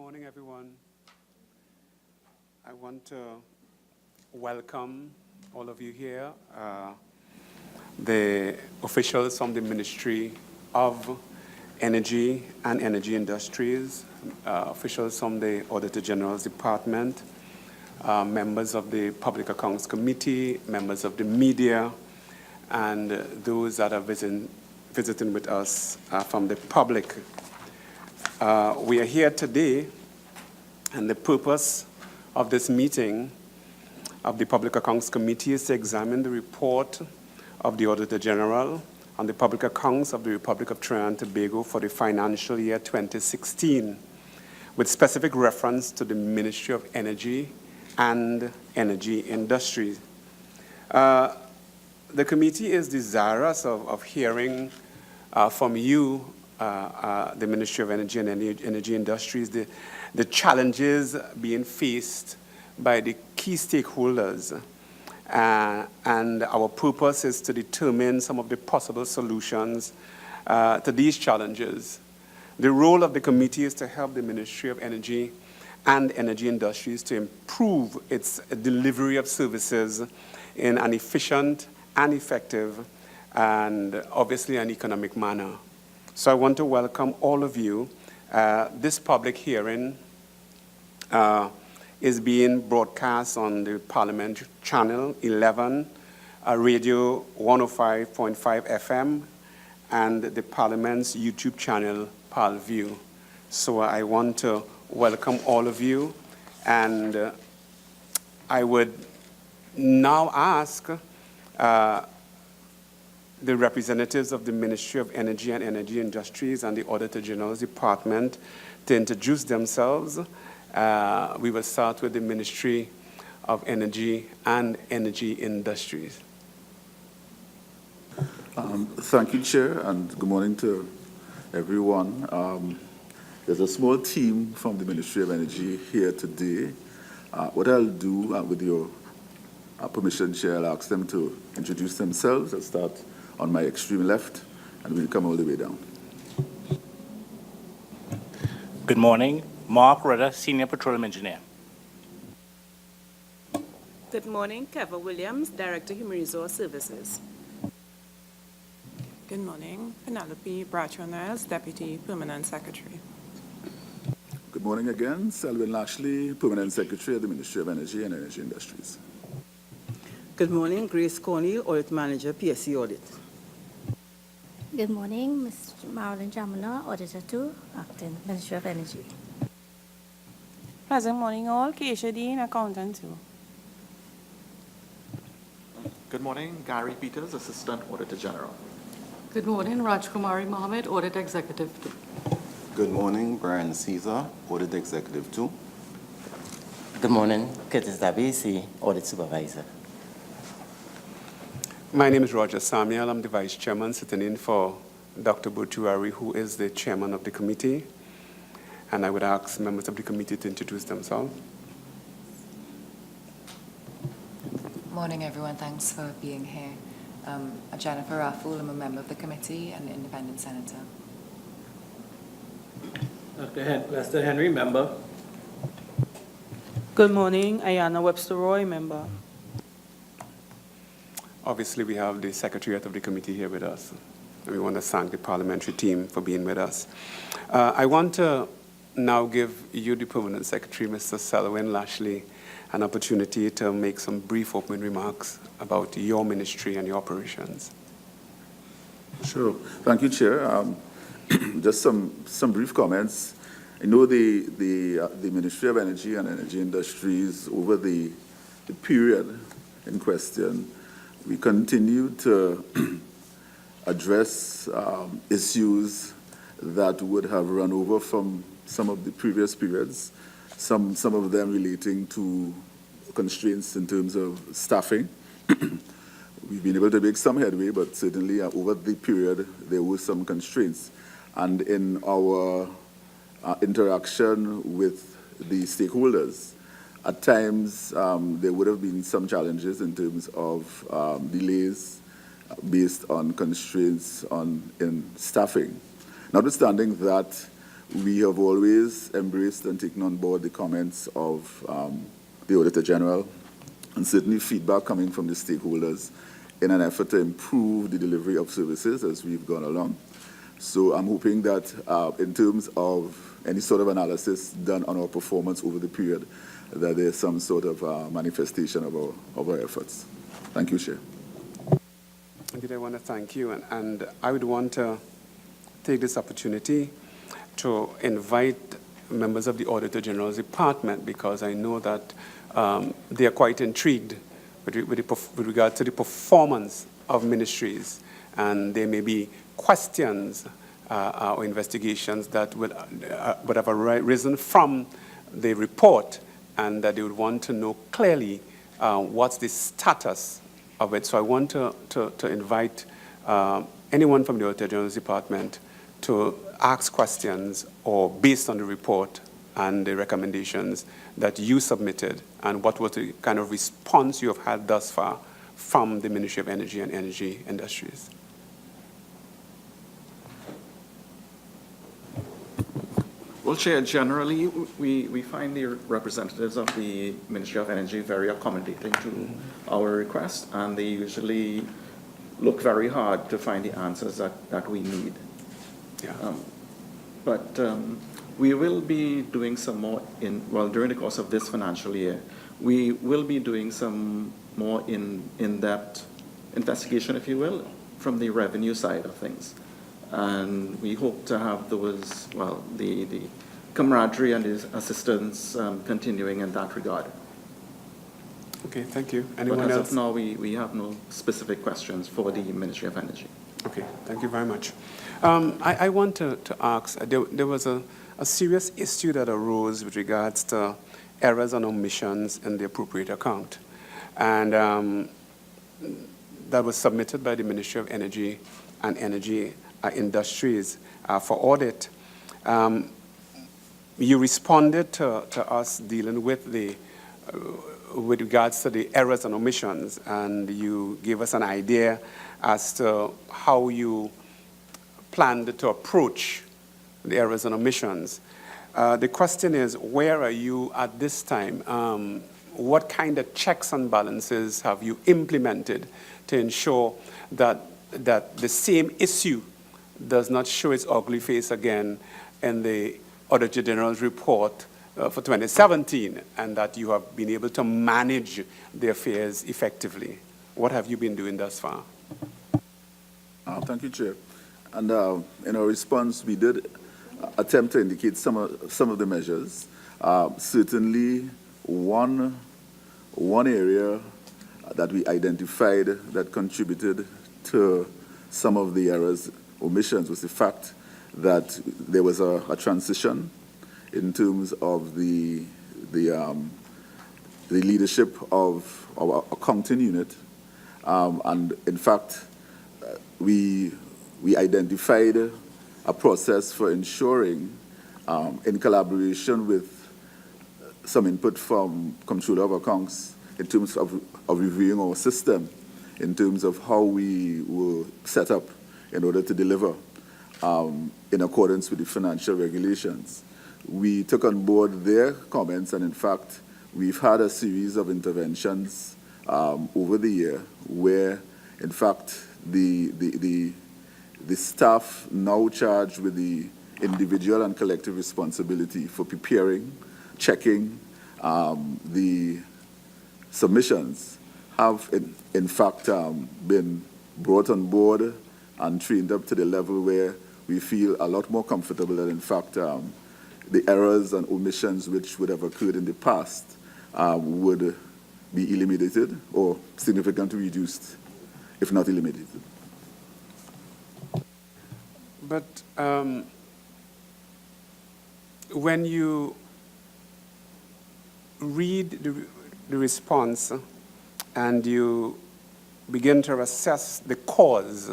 morning, everyone. I want to welcome all of you here, the officials from the Ministry of Energy and Energy Industries, officials from the Auditor General's Department, members of the Public Accounts Committee, members of the media, and those that are visiting with us from the public. We are here today, and the purpose of this meeting of the Public Accounts Committee is to examine the report of the Auditor General on the public accounts of the Republic of Trinidad and Tobago for the financial year 2016, with specific reference to the Ministry of Energy and Energy Industries. The committee is desirous of hearing from you, the Ministry of Energy and Energy Industries, the challenges being faced by the key stakeholders. And our purpose is to determine some of the possible solutions to these challenges. The role of the committee is to help the Ministry of Energy and Energy Industries to improve its delivery of services in an efficient and effective and obviously an economic manner. So I want to welcome all of you. This public hearing is being broadcast on the Parliament Channel 11, Radio 105.5 FM, and the Parliament's YouTube channel, ParlView. So I want to welcome all of you, and I would now ask the representatives of the Ministry of Energy and Energy Industries and the Auditor General's Department to introduce themselves. We will start with the Ministry of Energy and Energy Industries. Thank you, Chair, and good morning to everyone. There's a small team from the Ministry of Energy here today. What I'll do, with your permission, Chair, I'll ask them to introduce themselves. I'll start on my extreme left, and we'll come all the way down. Good morning. Mark Rudder, Senior Petroleum Engineer. Good morning. Kevin Williams, Director, Human Resource Services. Good morning. Penelope Bradshaw-Niles, Deputy Permanent Secretary. Good morning again. Selwyn Lashley, Permanent Secretary of the Ministry of Energy and Energy Industries. Good morning. Grace Cornell, Audit Manager, PSC Audit. Good morning. Mr. Marilyn Jamala, Auditor 2, Acting Ministry of Energy. Pleasant morning all. Keisha Dean, Accountant 2. Good morning. Gary Peters, Assistant Auditor General. Good morning. Rajkumari Mohammed, Audit Executive 2. Good morning. Brian Caesar, Audit Executive 2. Good morning. Curtis Dabisi, Audit Supervisor. My name is Roger Samuel. I'm the Vice Chairman, sitting in for Dr. Botuari, who is the Chairman of the committee. And I would ask members of the committee to introduce themselves. Morning, everyone. Thanks for being here. I'm Jennifer Raffel. I'm a member of the committee and independent senator. Dr. Lester Henry, member. Good morning. Ayana Webster Roy, member. Obviously, we have the Secretariat of the committee here with us. And we want to thank the parliamentary team for being with us. I want to now give you, the Permanent Secretary, Mr. Selwyn Lashley, an opportunity to make some brief opening remarks about your ministry and your operations. Sure. Thank you, Chair. Just some brief comments. I know the Ministry of Energy and Energy Industries, over the period in question, we continue to address issues that would have run over from some of the previous periods, some of them relating to constraints in terms of staffing. We've been able to make some headway, but certainly over the period, there were some constraints. And in our interaction with the stakeholders, at times, there would have been some challenges in terms of delays based on constraints in staffing. Notwithstanding that, we have always embraced and taken on board the comments of the Auditor General, and certainly feedback coming from the stakeholders in an effort to improve the delivery of services as we've gone along. So I'm hoping that in terms of any sort of analysis done on our performance over the period, that there's some sort of manifestation of our efforts. Thank you, Chair. Indeed, I want to thank you, and I would want to take this opportunity to invite members of the Auditor General's department, because I know that they are quite intrigued with regard to the performance of ministries, and there may be questions or investigations that would have arisen from the report, and that they would want to know clearly what's the status of it. So I want to invite anyone from the Auditor General's department to ask questions, or based on the report and the recommendations that you submitted, and what was the kind of response you have had thus far from the Ministry of Energy and Energy Industries. Well, Chair, generally, we find the representatives of the Ministry of Energy very accommodating to our requests, and they usually look very hard to find the answers that we need. Yeah. But we will be doing some more during the course of this financial year, we will be doing some more in-depth investigation, if you will, from the revenue side of things. And we hope to have those, the camaraderie and the assistance continuing in that regard. Okay, thank you. Anyone but as else? of now, we have no specific questions for the Ministry of Energy. Okay, thank you very much. I want to ask, there was a serious issue that arose with regards to errors and omissions in the appropriate account. And that was submitted by the Ministry of Energy and Energy Industries for audit. You responded to us dealing with with regards to the errors and omissions, and you gave us an idea as to how you planned to approach the errors and omissions. The question is, where are you at this time? What kind of checks and balances have you implemented to ensure that the same issue does not show its ugly face again in the Auditor General's report for 2017, and that you have been able to manage the affairs effectively? What have you been doing thus far? Thank you, Chair. And in our response, we did attempt to indicate some of the measures. Certainly, one area that we identified that contributed to some of the errors, omissions, was the fact that there was a transition in terms of the leadership of our accounting unit. And in fact, we identified a process for ensuring, in collaboration with some input from Comptroller of Accounts, in terms of reviewing our system, in terms of how we were set up in order to deliver in accordance with the financial regulations. We took on board their comments, and in fact, we've had a series of interventions over the year where, in fact, the staff now charged with the individual and collective responsibility for preparing, checking the submissions have, in fact, been brought on board and trained up to the level where we feel a lot more comfortable that, in fact, the errors and omissions which would have occurred in the past would be eliminated or significantly reduced, if not eliminated. But when you read the response and you begin to assess the cause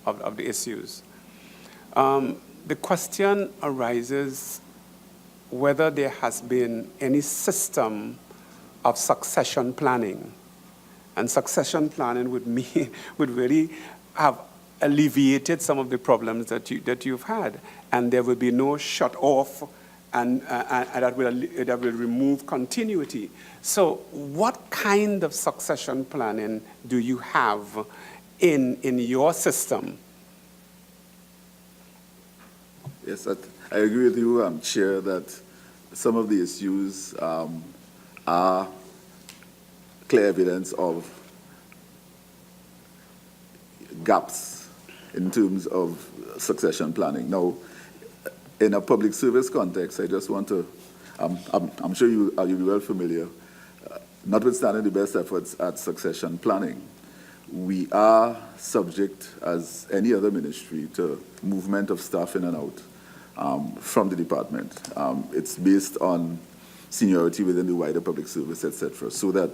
of the issues, the question arises whether there has been any system of succession planning. And succession planning would really have alleviated some of the problems that you've had, and there will be no shut off, and that will remove continuity. So, what kind of succession planning do you have in your system? Yes, I agree with you, Chair, that some of the issues are clear evidence of gaps in terms of succession planning. Now, in a public service context, I just want to, I'm sure you'll be well familiar, notwithstanding the best efforts at succession planning, we are subject, as any other ministry, to movement of staff in and out from the department. It's based on seniority within the wider public service, etc. So that,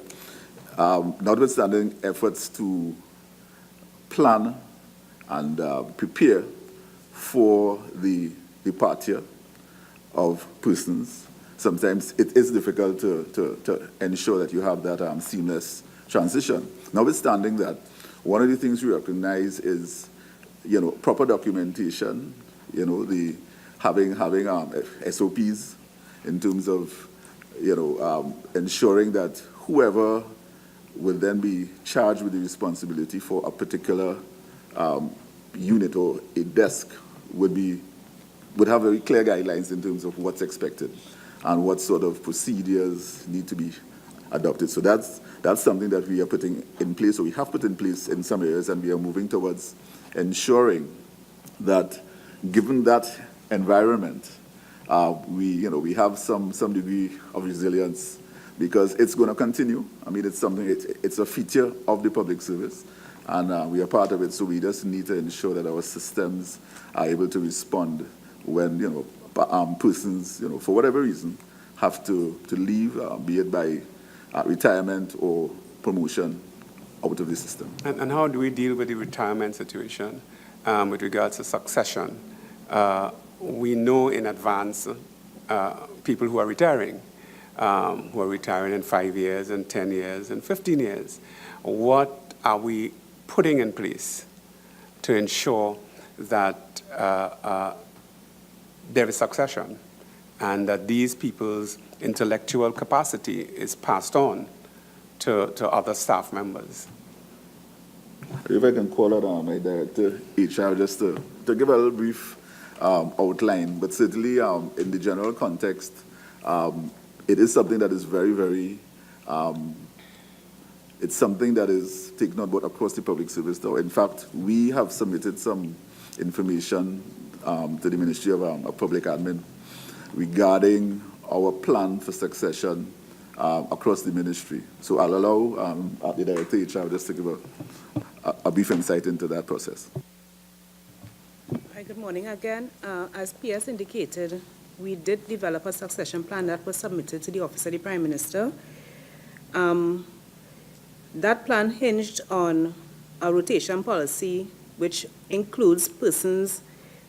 notwithstanding efforts to plan and prepare for the departure of persons, sometimes it is difficult to ensure that you have that seamless transition. Notwithstanding that, one of the things we recognize is, proper documentation, the having SOPs in terms of, ensuring that whoever will then be charged with the responsibility for a particular unit or a desk would have very clear guidelines in terms of what's expected and what sort of procedures need to be adopted. So that's something that we are putting in place, or we have put in place in some areas, and we are moving towards ensuring that, given that environment, we have some degree of resilience, because it's going to continue. I mean, it's a feature of the public service, and we are part of it. So we just need to ensure that our systems are able to respond when persons, for whatever reason, have to leave, be it by retirement or promotion out of the system. And how do we deal with the retirement situation with regards to succession? We know in advance people who are retiring in 5 years, and 10 years, and 15 years. What are we putting in place to ensure that there is succession and that these people's intellectual capacity is passed on to other staff members? If I can call out my director, HR, just to give a little brief outline, but certainly in the general context, it is something that is very, very, it's something that is taken on board across the public service now. In fact, we have submitted some information to the Ministry of Public Admin regarding our plan for succession across the ministry. So I'll allow the Director HR just to give a brief insight into that process. Hi, good morning again. As PS indicated, we did develop a succession plan that was submitted to the Office of the Prime Minister. That plan hinged on a rotation policy, which includes persons,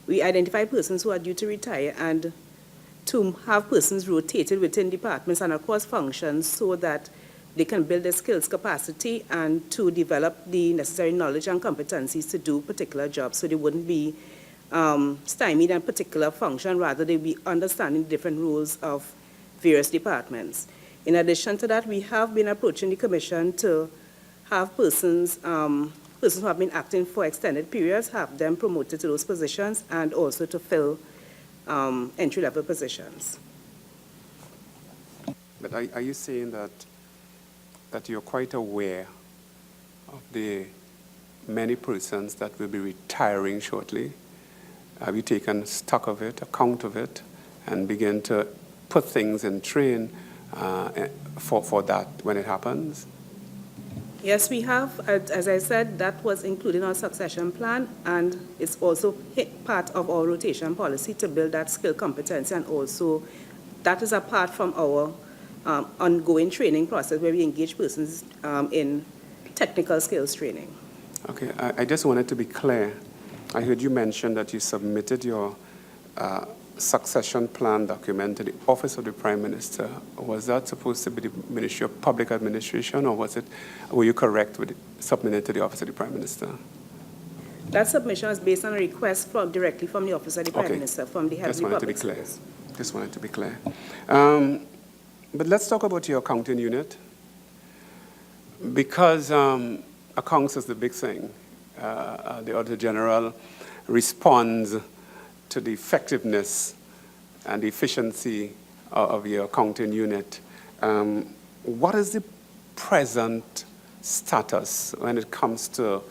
we identify persons who are due to retire, and to have persons rotated within departments and across functions so that they can build their skills capacity and to develop the necessary knowledge and competencies to do particular jobs, so they wouldn't be stymied in a particular function, rather they be understanding different roles of various departments. In addition to that, we have been approaching the Commission to have persons who have been acting for extended periods, have them promoted to those positions, and also to fill entry-level positions. But are you saying that you're quite aware of the many persons that will be retiring shortly? Have you taken stock of it, account of it, and begin to put things in train for that when it happens? Yes, we have. As I said, that was included in our succession plan, and it's also part of our rotation policy to build that skill competency, and also that is apart from our ongoing training process where we engage persons in technical skills training. Okay, I just wanted to be clear. I heard you mention that you submitted your succession plan document to the Office of the Prime Minister. Was that supposed to be the Ministry of Public Administration, or were you correct with submitting it to the Office of the Prime Minister? That submission was based on a request directly from the Office of the Prime Okay. Minister, from the Head of Just the wanted to be Public clear. Service. Just wanted to be clear. But let's talk about your accounting unit. Because accounts is the big thing. The Auditor General responds to the effectiveness and the efficiency of your accounting unit. What is the present status when it comes to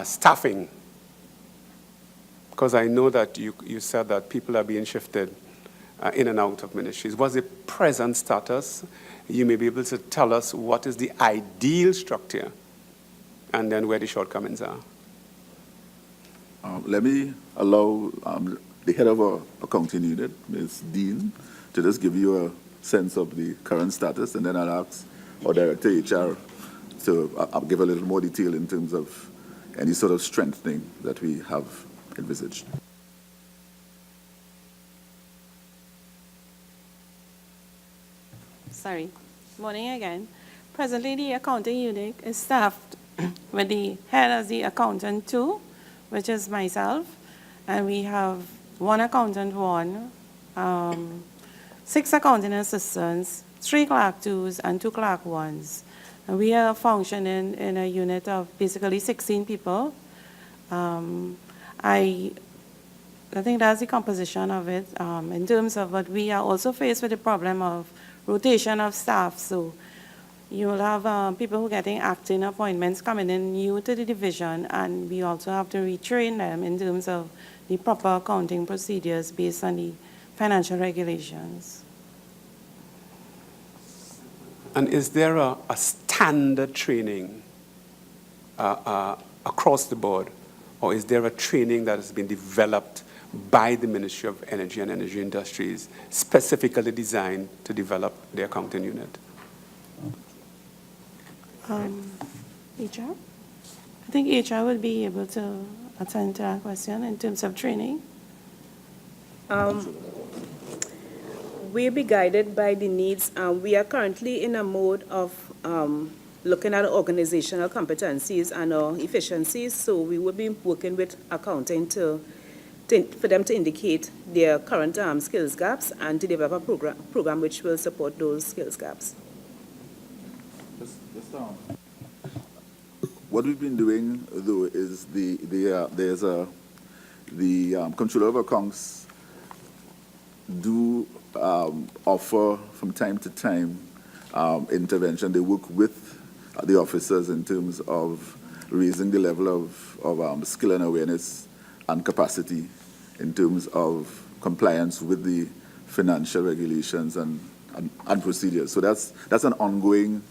staffing? Because I know that you said that people are being shifted in and out of ministries. What's the present status? You may be able to tell us what is the ideal structure and then where the shortcomings are. Let me allow the head of our accounting unit, Ms. Dean, to just give you a sense of the current status, and then I'll ask our Director HR to give a little more detail in terms of any sort of strengthening that we have envisaged. Sorry. Morning again. Presently, the accounting unit is staffed with the head as the accountant 2, which is myself, and we have 1 accountant 1, 6 accounting assistants, 3 clerk 2s, and 2 clerk 1s. And we are functioning in a unit of basically 16 people. I think that's the composition of it. In terms of what we are also faced with the problem of rotation of staff. So you will have people who are getting acting appointments coming in new to the division, and we also have to retrain them in terms of the proper accounting procedures based on the financial regulations. And is there a standard training across the board, or is there a training that has been developed by the Ministry of Energy and Energy Industries, specifically designed to develop the accounting unit? HR? I think HR will be able to attend to that question in terms of training. We'll be guided by the needs. We are currently in a mode of looking at our organizational competencies and our efficiencies, so we will be working with accounting for them to indicate their current skills gaps and to develop a program which will support those skills gaps. What we've been doing, though, is the Comptroller of Accounts do offer from time to time intervention. They work with the officers in terms of raising the level of skill and awareness and capacity in terms of compliance with the financial regulations and procedures. So that's an ongoing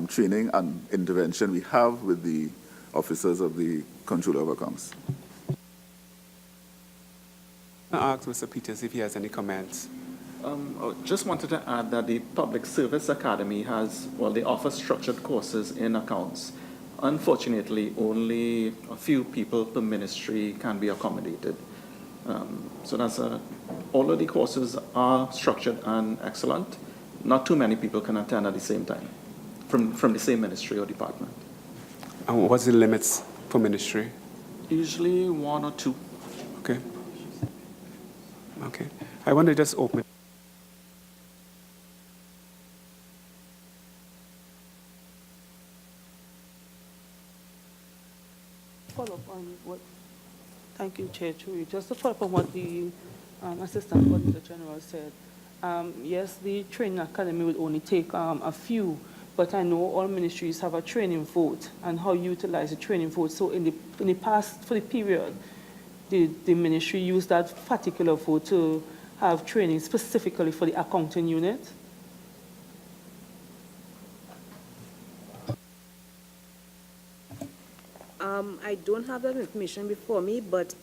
training and intervention we have with the officers of the Comptroller of Accounts. I ask Mr. Peters if he has any comments. I just wanted to add that the Public Service Academy they offer structured courses in accounts. Unfortunately, only a few people per ministry can be accommodated. So all of the courses are structured and excellent. Not too many people can attend at the same time from the same ministry or department. And what's the limits per ministry? Usually 1 or 2. Okay. Okay. I want to just open. Follow up on what, thank you, Chair Churi. Just to follow up on what the Assistant Auditor General said. Yes, the training academy will only take a few, but I know all ministries have a training vote and how you utilize the training vote. So in the past, for the period, the ministry used that particular vote to have training specifically for the accounting unit. I don't have that information before me, but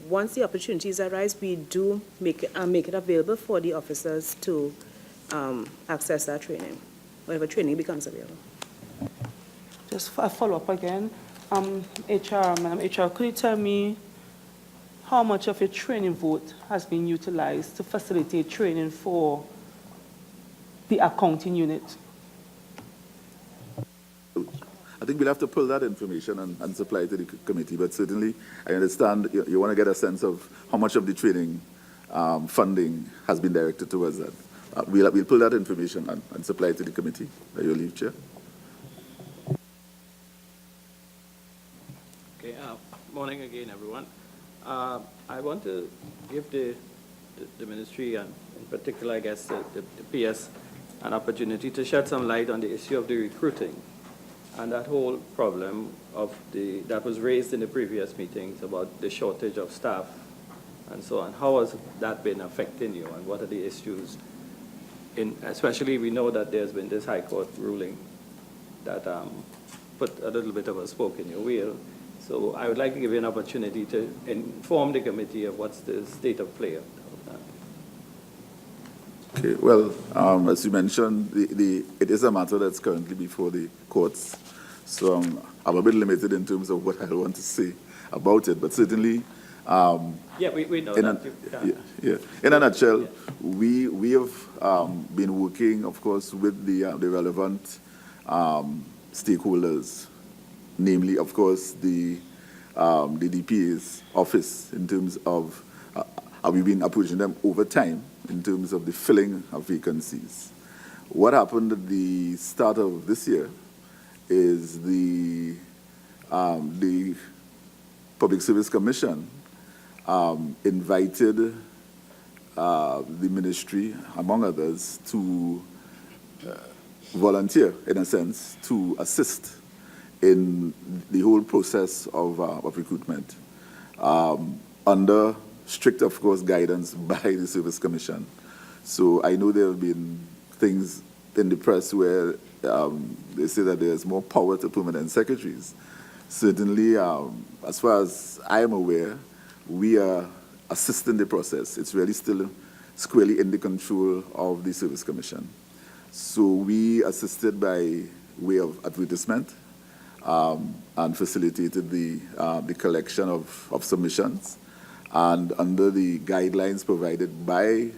once the opportunities arise, we do make it available for the officers to access that training, whenever training becomes available. Just a follow-up again. Madam HR, could you tell me how much of your training vote has been utilized to facilitate training for the accounting unit? I think we'll have to pull that information and supply it to the committee. But certainly, I understand you want to get a sense of how much of the training funding has been directed towards that. We'll pull that information and supply it to the committee. By your leave, Chair. Okay, morning again, everyone. I want to give the ministry, and in particular, I guess, the PS, an opportunity to shed some light on the issue of the recruiting and that whole problem that was raised in the previous meetings about the shortage of staff and so on. How has that been affecting you, and what are the issues? Especially, we know that there's been this High Court ruling that put a little bit of a spoke in your wheel. So I would like to give you an opportunity to inform the committee of what's the state of play of that. Okay, well, as you mentioned, it is a matter that's currently before the courts. So I'm a bit limited in terms of what I want to say about it, but certainly, yeah, we know that. In a nutshell, we have been working, of course, with the relevant stakeholders, namely, of course, the DPA's office, in terms of we've been approaching them over time in terms of the filling of vacancies. What happened at the start of this year is the Public Service Commission invited the ministry, among others, to volunteer, in a sense, to assist in the whole process of recruitment, under strict, of course, guidance by the Service Commission. So I know there have been things in the press where they say that there's more power to permanent secretaries. Certainly, as far as I am aware, we are assisting the process. It's really still squarely in the control of the Service Commission. So we assisted by way of advertisement and facilitated the collection of submissions. And under the guidelines provided by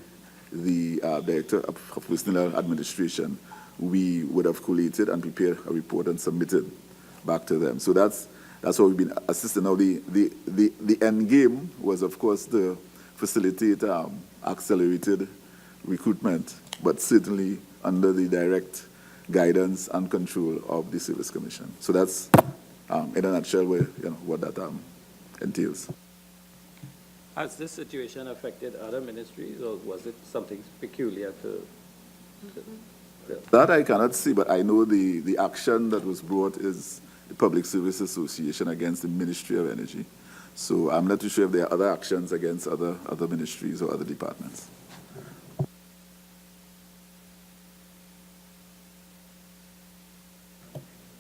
the Director of Personnel Administration, we would have collated and prepared a report and submitted back to them. So that's what we've been assisting. Now, the end game was, of course, to facilitate accelerated recruitment, but certainly under the direct guidance and control of the Service Commission. So that's, in a nutshell, what that entails. Has this situation affected other ministries, or was it something peculiar to That I cannot see, but I know the action that was brought is the Public Service Association against the Ministry of Energy. So I'm not too sure if there are other actions against other ministries or other departments.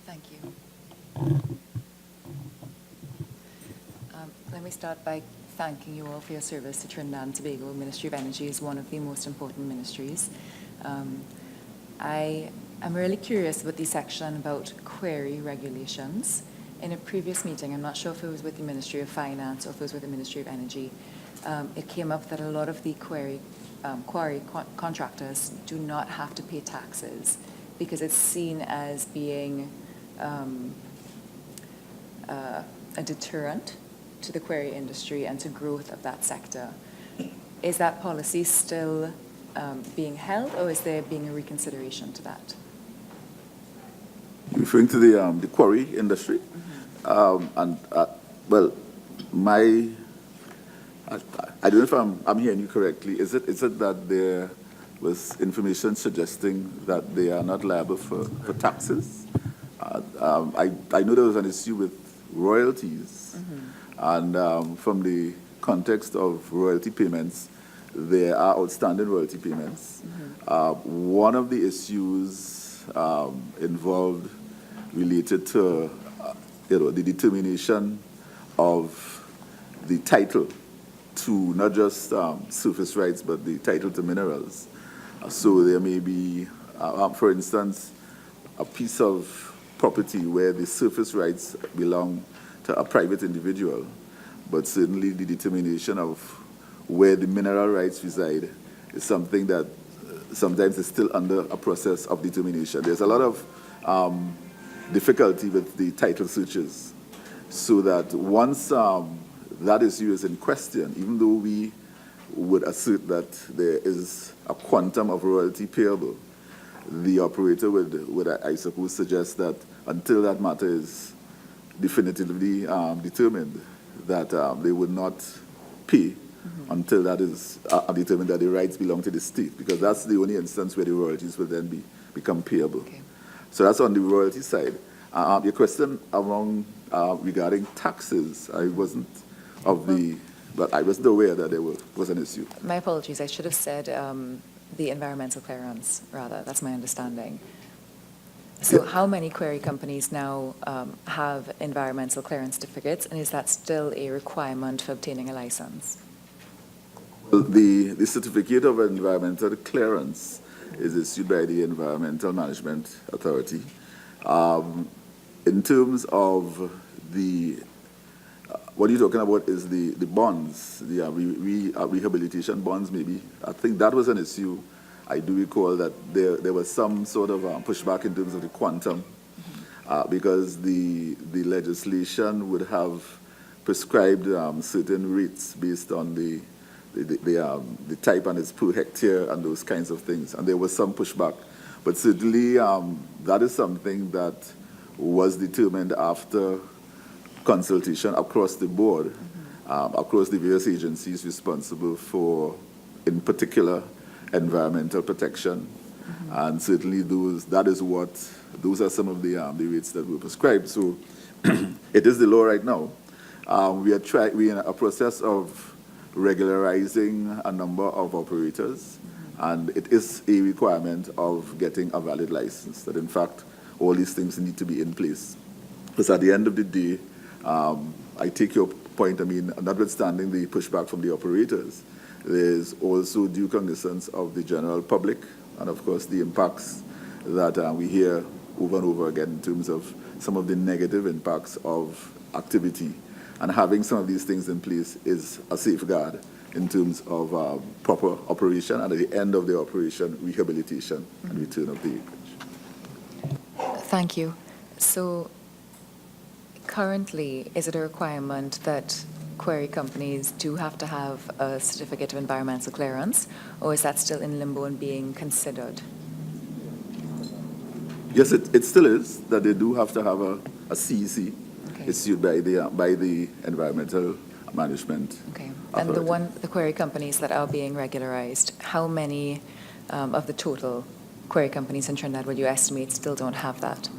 Thank you. Let me start by thanking you all for your service to Trinidad and Tobago. Ministry of Energy is one of the most important ministries. I am really curious about the section about Quarry regulations. In a previous meeting, I'm not sure if it was with the Ministry of Finance or if it was with the Ministry of Energy, it came up that a lot of the quarry contractors do not have to pay taxes because it's seen as being a deterrent to the quarry industry and to growth of that sector. Is that policy still being held, or is there being a reconsideration to that? Referring to the quarry industry, well, I don't know if I'm hearing you correctly. Is it that there was information suggesting that they are not liable for taxes? I know there was an issue with royalties, and from the context of royalty payments, there are outstanding royalty payments. One of the issues involved related to the determination of the title to not just surface rights, but the title to minerals. So there may be, for instance, a piece of property where the surface rights belong to a private individual, but certainly the determination of where the mineral rights reside is something that sometimes is still under a process of determination. There's a lot of difficulty with the title searches, so that once that issue is in question, even though we would assert that there is a quantum of royalty payable, the operator would I suppose, suggest that until that matter is definitively determined, that they would not pay until that is determined that the rights belong to the state, because that's the only instance where the royalties will then become payable. Okay. So that's on the royalty side. Your question regarding taxes, I wasn't but I wasn't aware that there was an issue. My apologies. I should have said the environmental clearance, rather. That's my understanding. So how many quarry companies now have environmental clearance certificates, and is that still a requirement for obtaining a license? Well, the certificate of environmental clearance is issued by the Environmental Management Authority. In terms of what you're talking about is the bonds, the rehabilitation bonds maybe. I think that was an issue. I do recall that there was some sort of pushback in terms of the quantum, because the legislation would have prescribed certain rates based on the type and its per hectare and those kinds of things, and there was some pushback. But certainly that is something that was determined after consultation across the board, across the various agencies responsible for, in particular, environmental protection, and certainly those are some of the rates that were prescribed. So it is the law right now. We're in a process of regularizing a number of operators, and it is a requirement of getting a valid license, that in fact all these things need to be in place. Because at the end of the day, I take your point, I mean, notwithstanding the pushback from the operators, there's also due cognizance of the general public, and of course the impacts that we hear over and over again in terms of some of the negative impacts of activity. And having some of these things in place is a safeguard in terms of proper operation, and at the end of the operation, rehabilitation and return of the acreage. Thank you. So currently, is it a requirement that quarry companies do have to have a certificate of environmental clearance, or is that still in limbo and being considered? Yes, it still is, that they do have to have a CEC issued by the Environmental Management Okay. Authority. And the quarry companies that are being regularized, how many of the total quarry companies in Trinidad would you estimate still don't have that?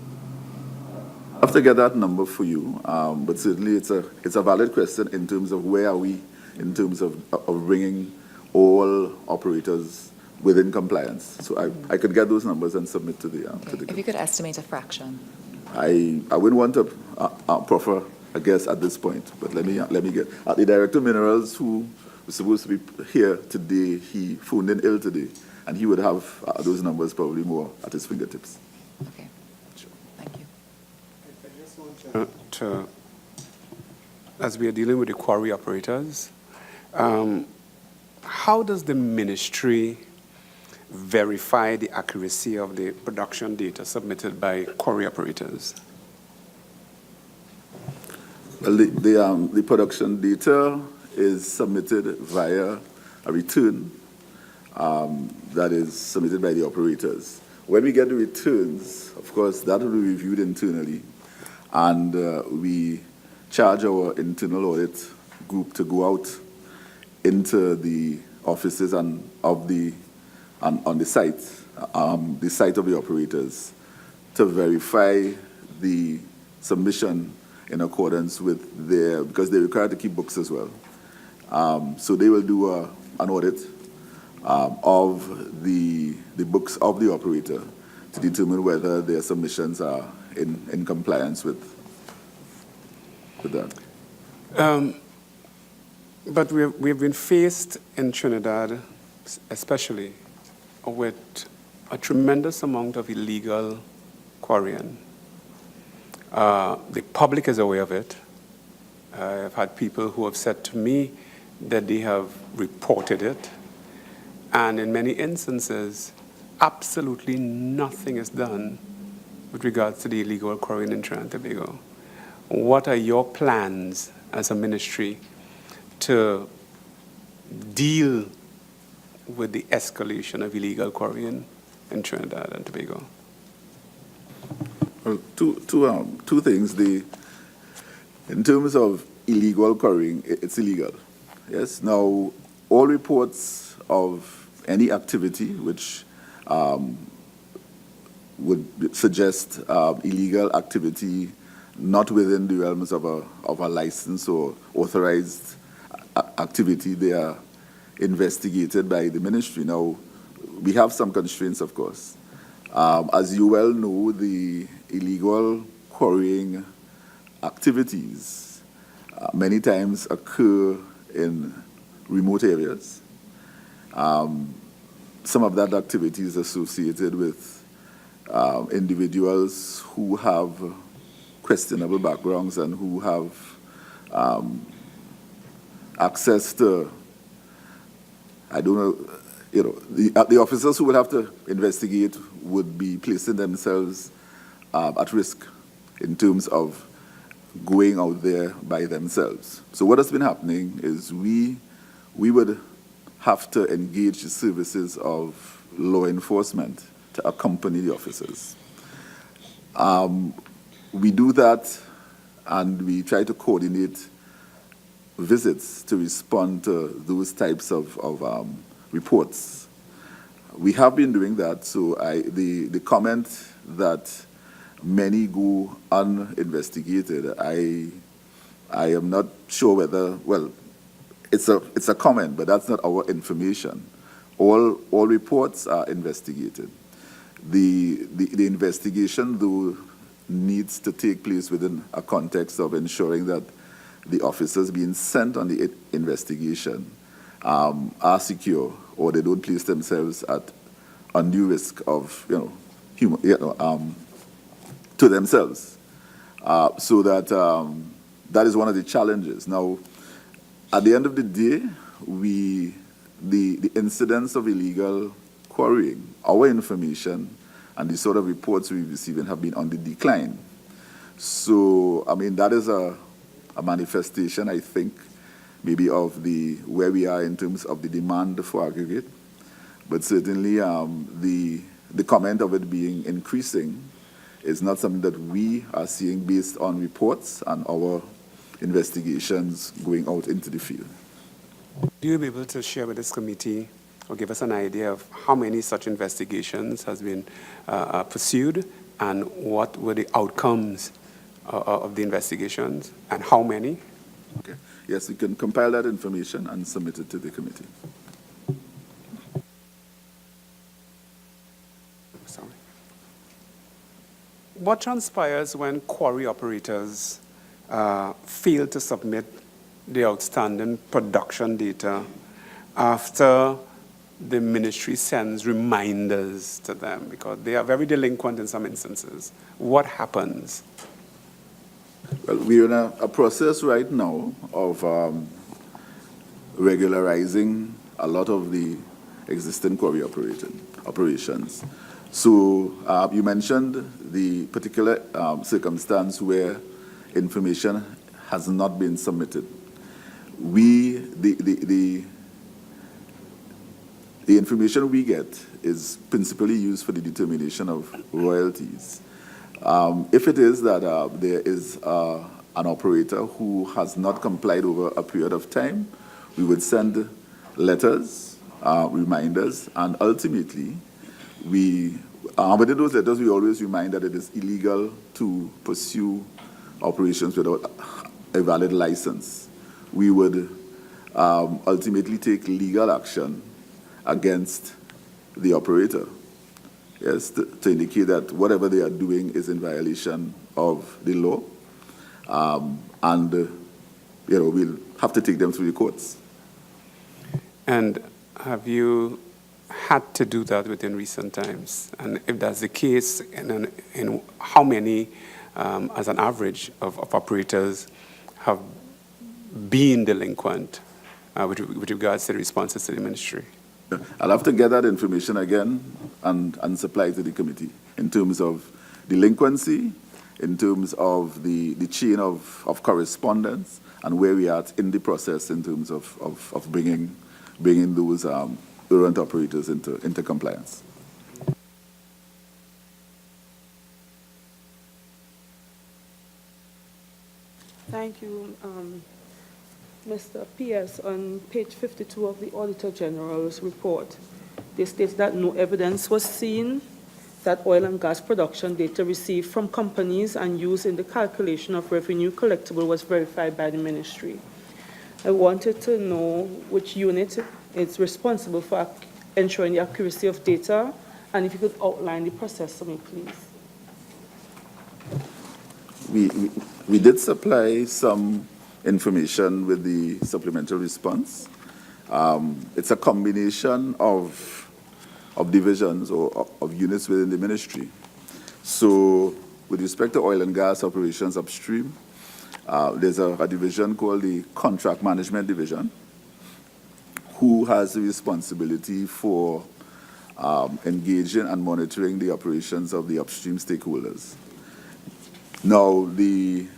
I have to get that number for you, but certainly it's a valid question in terms of where are we in terms of bringing all operators within compliance. So I could get those numbers and submit to the If you could estimate a fraction. I wouldn't want to proffer a guess at this point, but let me get the Director of Minerals, who was supposed to be here today. He phoned in ill today, and he would have those numbers probably more at his fingertips. Okay. Sure. Thank you. As we are dealing with the quarry operators, how does the ministry verify the accuracy of the production data submitted by quarry operators? Well, the production data is submitted via a return that is submitted by the operators. When we get the returns, of course, that will be reviewed internally, and we charge our internal audit group to go out into the offices and on the site of the operators to verify the submission in accordance with because they're required to keep books as well. So they will do an audit of the books of the operator to determine whether their submissions are in compliance with that. But we've been faced in Trinidad, especially, with a tremendous amount of illegal quarrying. The public is aware of it. I've had people who have said to me that they have reported it, and in many instances, absolutely nothing is done with regards to the illegal quarrying in Trinidad and Tobago. What are your plans as a ministry to deal with the escalation of illegal quarrying in Trinidad and Tobago? Well, two things. In terms of illegal quarrying, it's illegal. Yes. Now, all reports of any activity which would suggest illegal activity not within the realms of a license or authorized activity, they are investigated by the ministry. Now, we have some constraints, of course. As you well know, the illegal quarrying activities many times occur in remote areas. Some of that activity is associated with individuals who have questionable backgrounds and who have access to, I don't know, the officers who would have to investigate would be placing themselves at risk in terms of going out there by themselves. So what has been happening is we would have to engage the services of law enforcement to accompany the officers. We do that, and we try to coordinate visits to respond to those types of reports. We have been doing that, so the comment that many go uninvestigated, I am not sure whether, well, it's a comment, but that's not our information. All reports are investigated. The investigation, though, needs to take place within a context of ensuring that the officers being sent on the investigation are secure, or they don't place themselves at undue risk of, to themselves. So that that is one of the challenges. Now, at the end of the day, the incidence of illegal quarrying, our information and the sort of reports we're receiving have been on the decline. So, I mean, that is a manifestation, I think, maybe of where we are in terms of the demand for aggregate. But certainly the comment of it being increasing is not something that we are seeing based on reports and our investigations going out into the field. Do you be able to share with this committee or give us an idea of how many such investigations has been pursued and what were the outcomes of the investigations and how many? Okay. Yes, we can compile that information and submit it to the committee. Sorry. What transpires when quarry operators fail to submit the outstanding production data after the ministry sends reminders to them, because they are very delinquent in some instances? What happens? Well, we're in a process right now of regularizing a lot of the existing quarry operations. So you mentioned the particular circumstance where information has not been submitted. The information we get is principally used for the determination of royalties. If it is that there is an operator who has not complied over a period of time, we would send letters, reminders, and ultimately, within those letters, we always remind that it is illegal to pursue operations without a valid license. We would ultimately take legal action against the operator, yes, to indicate that whatever they are doing is in violation of the law, and we'll have to take them through the courts. And have you had to do that within recent times? And if that's the case, in how many, as an average, of operators have been delinquent with regards to the responses to the ministry? I'll have to get that information again and supply to the committee in terms of delinquency, in terms of the chain of correspondence, and where we are at in the process in terms of bringing those errant operators into compliance. Thank you, Mr. P.S. On page 52 of the Auditor General's report, they state that no evidence was seen that oil and gas production data received from companies and used in the calculation of revenue collectible was verified by the ministry. I wanted to know which unit is responsible for ensuring the accuracy of data, and if you could outline the process for me, please. We did supply some information with the supplemental response. It's a combination of divisions or of units within the ministry. So with respect to oil and gas operations upstream, there's a division called the Contract Management Division, who has the responsibility for engaging and monitoring the operations of the upstream stakeholders. Now, the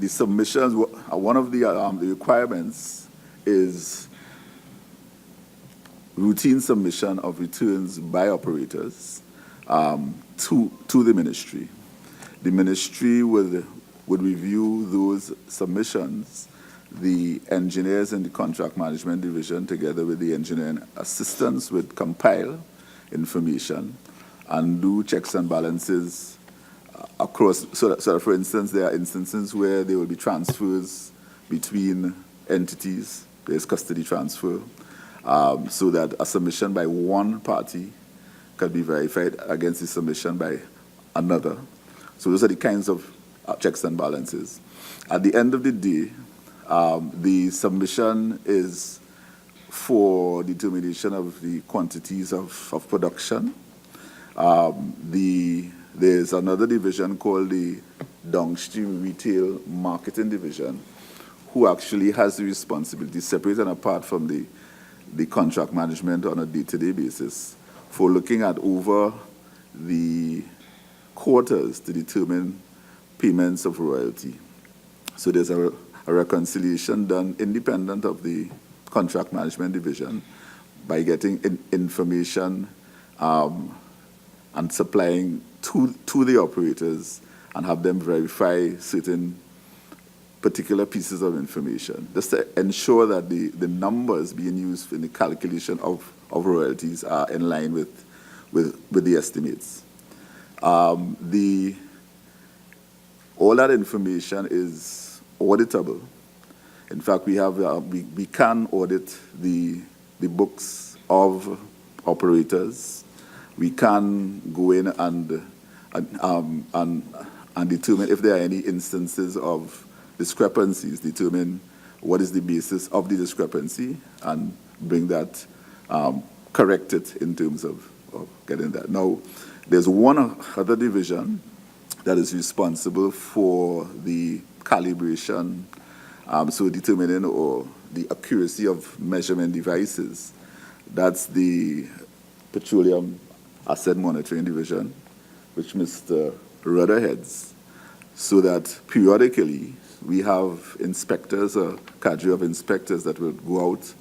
submissions, one of the requirements is routine submission of returns by operators to the ministry. The ministry would review those submissions. The engineers in the Contract Management Division, together with the engineering assistants, would compile information and do checks and balances across. So for instance, there are instances where there will be transfers between entities. There's custody transfer, so that a submission by one party can be verified against the submission by another. So those are the kinds of checks and balances. At the end of the day, the submission is for determination of the quantities of production. There's another division called the Downstream Retail Marketing Division, who actually has the responsibility, separate and apart from the contract management on a day-to-day basis, for looking at over the quarters to determine payments of royalty. So there's a reconciliation done independent of the Contract Management Division by getting information and supplying to the operators and have them verify certain particular pieces of information, just to ensure that the numbers being used in the calculation of royalties are in line with the estimates. All that information is auditable. In fact, we can audit the books of operators. We can go in and determine if there are any instances of discrepancies, determine what is the basis of the discrepancy, and bring that, correct it in terms of getting that. Now, there's one other division that is responsible for the calibration, so determining or the accuracy of measurement devices. That's the Petroleum Asset Monitoring Division, which Mr. Rudder heads, so that periodically we have inspectors, a cadre of inspectors that will go out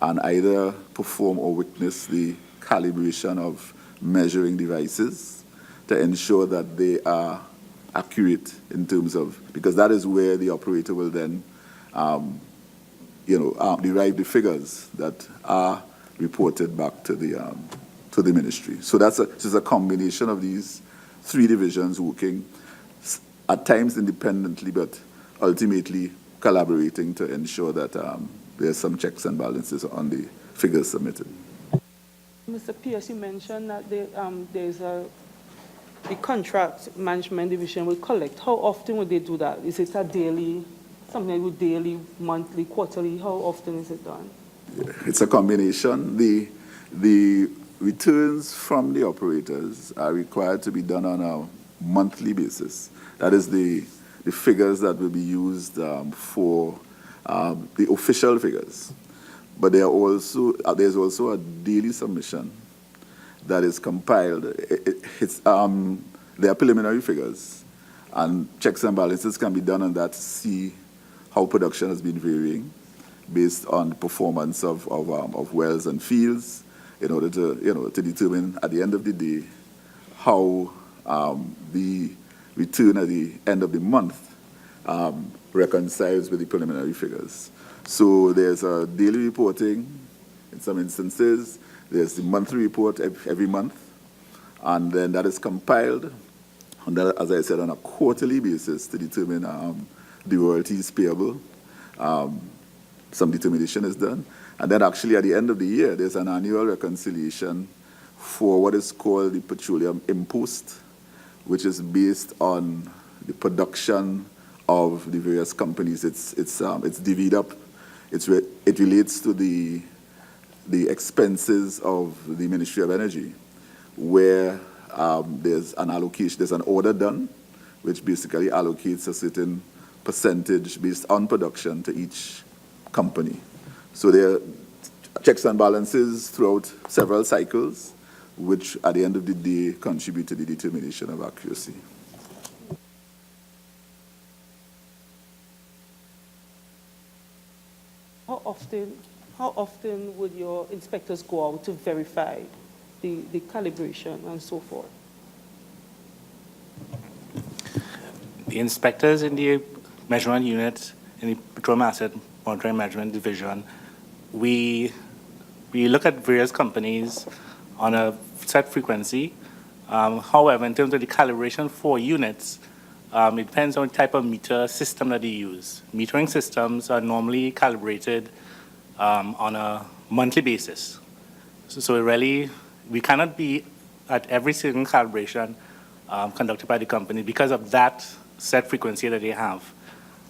and either perform or witness the calibration of measuring devices to ensure that they are accurate in terms of, because that is where the operator will then derive the figures that are reported back to the ministry. So this is a combination of these three divisions working at times independently, but ultimately collaborating to ensure that there's some checks and balances on the figures submitted. Mr. Pierce, you mentioned that there's the Contract Management Division will collect. How often would they do that? Is it a daily, something like daily, monthly, quarterly? How often is it done? It's a combination. The returns from the operators are required to be done on a monthly basis. That is the figures that will be used for the official figures. But there's also a daily submission that is compiled, there are preliminary figures, and checks and balances can be done on that to see how production has been varying based on the performance of wells and fields, in order to determine at the end of the day how the return at the end of the month reconciles with the preliminary figures. So there's a daily reporting in some instances, there's the monthly report every month, and then that is compiled, and that, as I said, on a quarterly basis to determine the royalties payable. Some determination is done. And then actually at the end of the year, there's an annual reconciliation for what is called the petroleum impost, which is based on the production of the various companies. It's divvied up. It relates to the expenses of the Ministry of Energy, where there's an allocation, there's an order done, which basically allocates a certain percentage based on production to each company. So there are checks and balances throughout several cycles, which at the end of the day contribute to the determination of accuracy. How often would your inspectors go out to verify the calibration and so forth? The inspectors in the measurement unit, in the Petroleum Asset Monitoring Management Division, we look at various companies on a set frequency. However, in terms of the calibration for units, it depends on the type of meter system that they use. Metering systems are normally calibrated on a monthly basis. So really, we cannot be at every single calibration conducted by the company because of that set frequency that they have.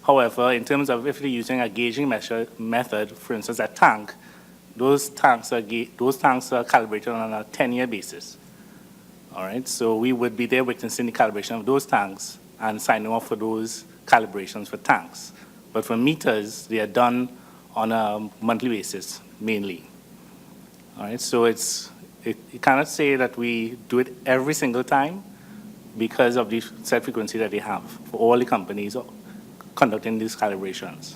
However, in terms of if they're using a gauging method, for instance, a tank, those tanks are calibrated on a 10-year basis. All right, so we would be there witnessing the calibration of those tanks and signing off for those calibrations for tanks. But for meters, they are done on a monthly basis, mainly. All right, so you cannot say that we do it every single time because of the set frequency that they have for all the companies conducting these calibrations.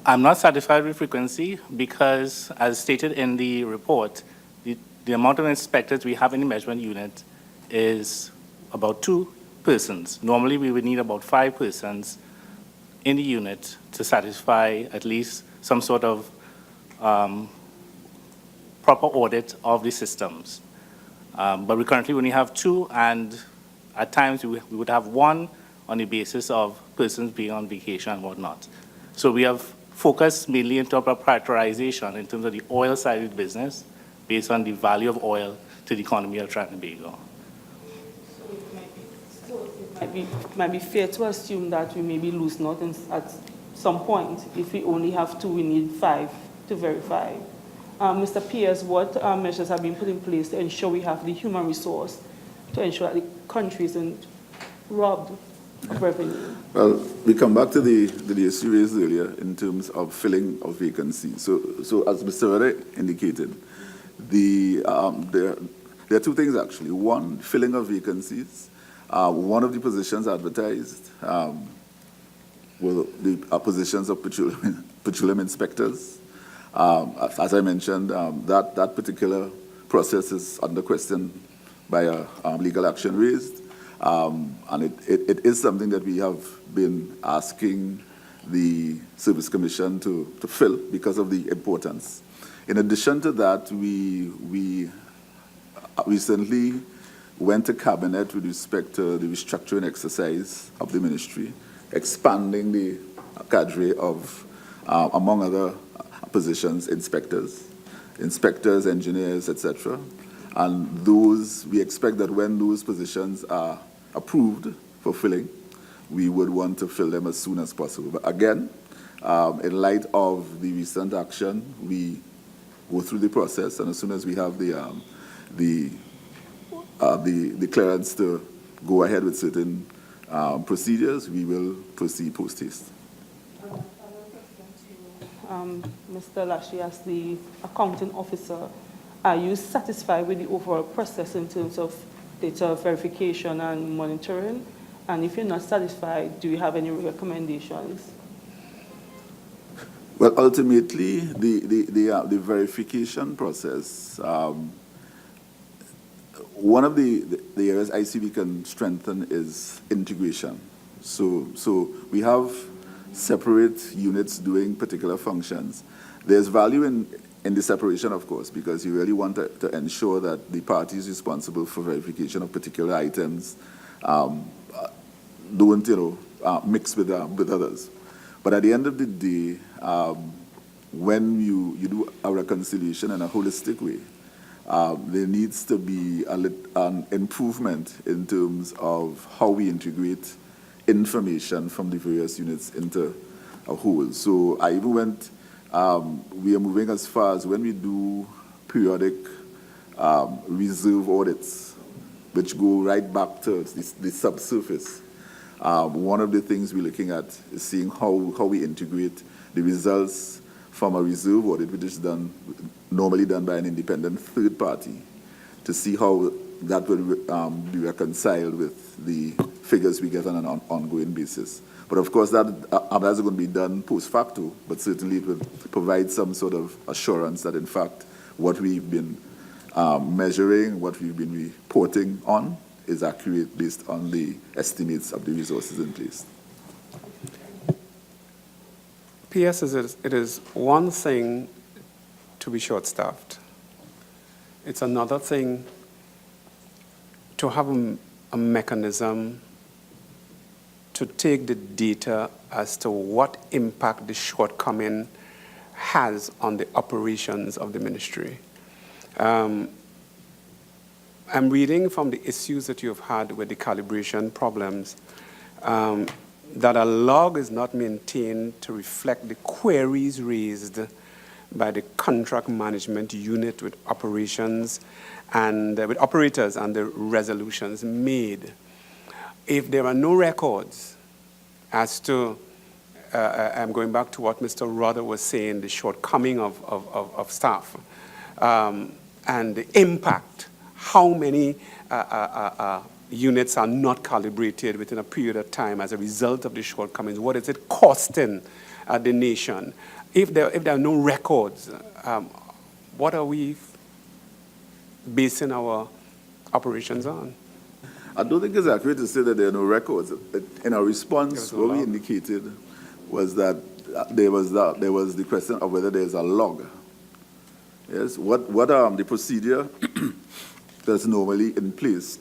I'm not satisfied with frequency because, as stated in the report, the amount of inspectors we have in the measurement unit is about 2 persons. Normally, we would need about 5 persons in the unit to satisfy at least some sort of proper audit of the systems. But we currently only have 2, and at times we would have 1 on the basis of persons being on vacation and whatnot. So we have focused mainly in terms of prioritization in terms of the oil side of the business based on the value of oil to the economy of Trinidad and Tobago. It might be fair to assume that we may be losing out at some point. If we only have 2, we need 5 to verify. Mr. Pierce, what measures have been put in place to ensure we have the human resource to ensure that the country isn't robbed of revenue? Well, we come back to the issue raised earlier in terms of filling of vacancies. So as Mr. Rada indicated, there are 2 things actually. One, filling of vacancies. One of the positions advertised were the positions of petroleum inspectors. As I mentioned, that particular process is under question by a legal action raised. And it is something that we have been asking the Service Commission to fill because of the importance. In addition to that, we recently went to Cabinet with respect to the restructuring exercise of the ministry, expanding the cadre of, among other positions, inspectors, engineers, etc. And we expect that when those positions are approved for filling, we would want to fill them as soon as possible. But again, in light of the recent action, we go through the process, and as soon as we have the clearance to go ahead with certain procedures, we will proceed post-haste. Mr. Lashley, as the accounting officer, are you satisfied with the overall process in terms of data verification and monitoring? And if you're not satisfied, do you have any recommendations? Well, ultimately, the verification process, one of the areas I see we can strengthen is integration. So we have separate units doing particular functions. There's value in the separation, of course, because you really want to ensure that the parties responsible for verification of particular items don't, mix with others. But at the end of the day, when you do a reconciliation in a holistic way, there needs to be an improvement in terms of how we integrate information from the various units into a whole. So I even went, we are moving as far as when we do periodic reserve audits, which go right back to the subsurface. One of the things we're looking at is seeing how we integrate the results from a reserve audit, which is normally done by an independent third party, to see how that will be reconciled with the figures we get on an ongoing basis. But of course, that's going to be done post facto, but certainly it will provide some sort of assurance that, in fact, what we've been measuring, what we've been reporting on, is accurate based on the estimates of the resources in place. PS, it is one thing to be short-staffed. It's another thing to have a mechanism to take the data as to what impact the shortcoming has on the operations of the ministry. I'm reading from the issues that you've had with the calibration problems, that a log is not maintained to reflect the queries raised by the contract management unit with operations and with operators and the resolutions made. If there are no records as to, I'm going back to what Mr. Rudder was saying, the shortcoming of staff and the impact, how many units are not calibrated within a period of time as a result of the shortcomings, what is it costing the nation? If there are no records, what are we basing our operations on? I don't think it's accurate to say that there are no records. In our response, what we indicated was that there was the question of whether there's a log. Yes, what the procedure that's normally in place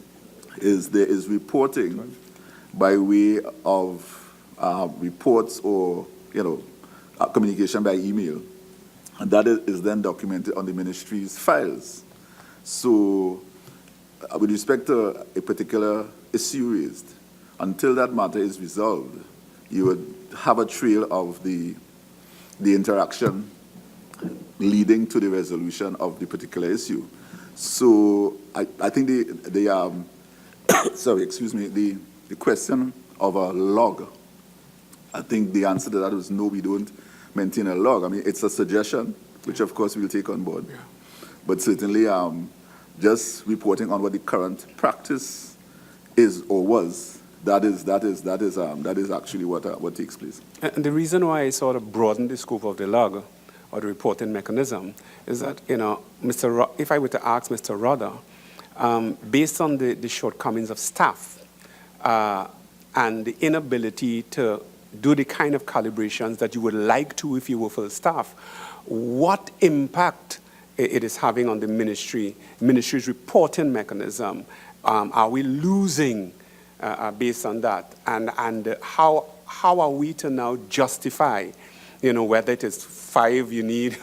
is there is reporting by way of reports or communication by email, and that is then documented on the ministry's files. So with respect to a particular issue raised, until that matter is resolved, you would have a trail of the interaction leading to the resolution of the particular issue. So I think the question of a log, I think the answer to that is no, we don't maintain a log. I mean, it's a suggestion, which of course we'll take on board. Yeah. But certainly just reporting on what the current practice is or was, that is actually what takes place. And the reason why I sort of broadened the scope of the log or the reporting mechanism is that, if I were to ask Mr. Rudder, based on the shortcomings of staff and the inability to do the kind of calibrations that you would like to if you were full staff, what impact it is having on the ministry's reporting mechanism? Are we losing based on that? And how are we to now justify, whether it is 5 you need,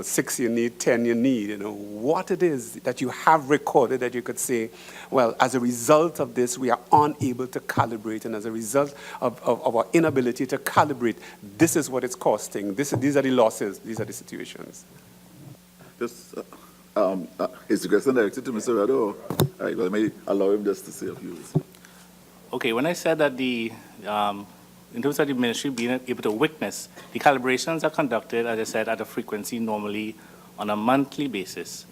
6 you need, 10 you need, what it is that you have recorded that you could say, well, as a result of this, we are unable to calibrate, and as a result of our inability to calibrate, this is what it's costing. These are the losses. These are the situations. Just, is the question directed to Mr. Rado? All right, well, I may allow him just to say a few words. Okay, when I said that the in terms of the ministry being able to witness, the calibrations are conducted, as I said, at a frequency normally on a monthly basis.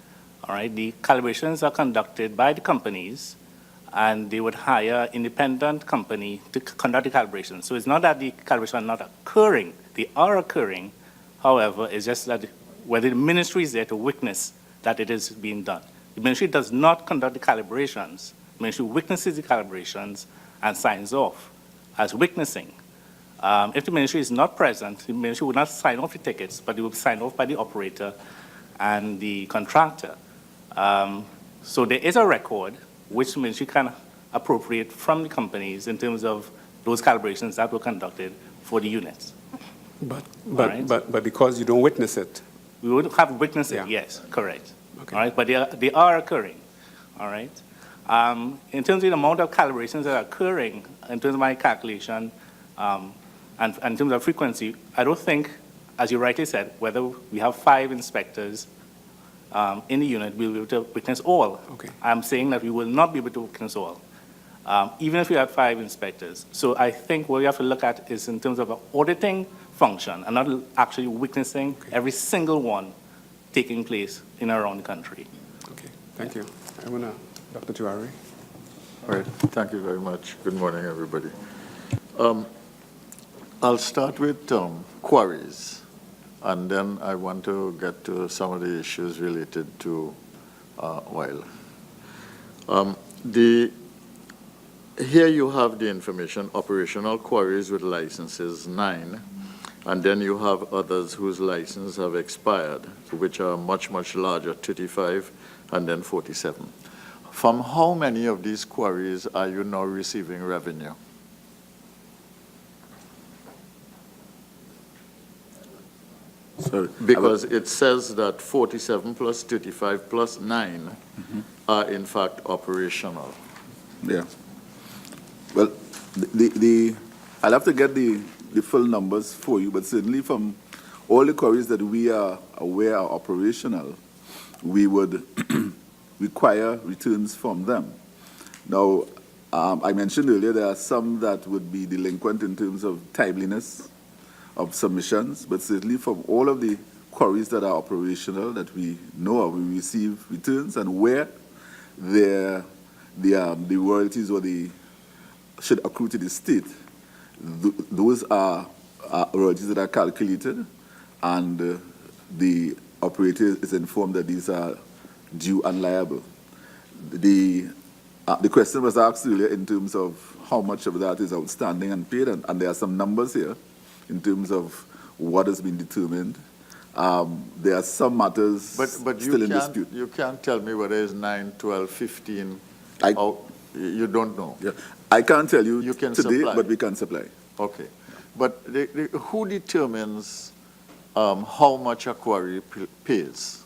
All right, the calibrations are conducted by the companies, and they would hire independent company to conduct the calibration. So it's not that the calibrations are not occurring; they are occurring. However, it's just that whether the ministry is there to witness that it is being done. The ministry does not conduct the calibrations. The ministry witnesses the calibrations and signs off as witnessing. If the ministry is not present, the ministry would not sign off the tickets, but it will be signed off by the operator and the contractor. So there is a record which the ministry can appropriate from the companies in terms of those calibrations that were conducted for the units. But because you don't witness it. We would have witnessed it, yes, correct. Okay. All right, but they are occurring, all right? In terms of the amount of calibrations that are occurring, in terms of my calculation, and in terms of frequency, I don't think, as you rightly said, whether we have 5 inspectors in the unit, we'll be able to witness all. Okay. I'm saying that we will not be able to witness all, even if we have 5 inspectors. So I think what we have to look at is in terms of an auditing function and not actually witnessing every single one taking place in and around the country. Okay, thank you. I want to, Dr. Tiwari. All right, thank you very much. Good morning, everybody. I'll start with quarries, and then I want to get to some of the issues related to oil. Here you have the information, operational quarries with licenses 9, and then you have others whose licenses have expired, which are much, much larger, 35 and then 47. From how many of these quarries are you now receiving revenue? Sorry. Because it says that 47 plus 35 plus 9 are in fact operational. Yeah. Well, I'll have to get the full numbers for you, but certainly from all the quarries that we are aware are operational, we would require returns from them. Now, I mentioned earlier there are some that would be delinquent in terms of timeliness of submissions, but certainly from all of the quarries that are operational that we know of, we receive returns, and where the royalties or the should accrue to the state, those are royalties that are calculated, and the operator is informed that these are due and liable. The question was asked earlier in terms of how much of that is outstanding and paid, and there are some numbers here in terms of what has been determined. There are some matters still in dispute. You can't tell me whether it's 9, 12, 15. You don't know. Yeah. I can't tell you, can today, supply. but we can supply. Okay. But who determines how much a quarry pays?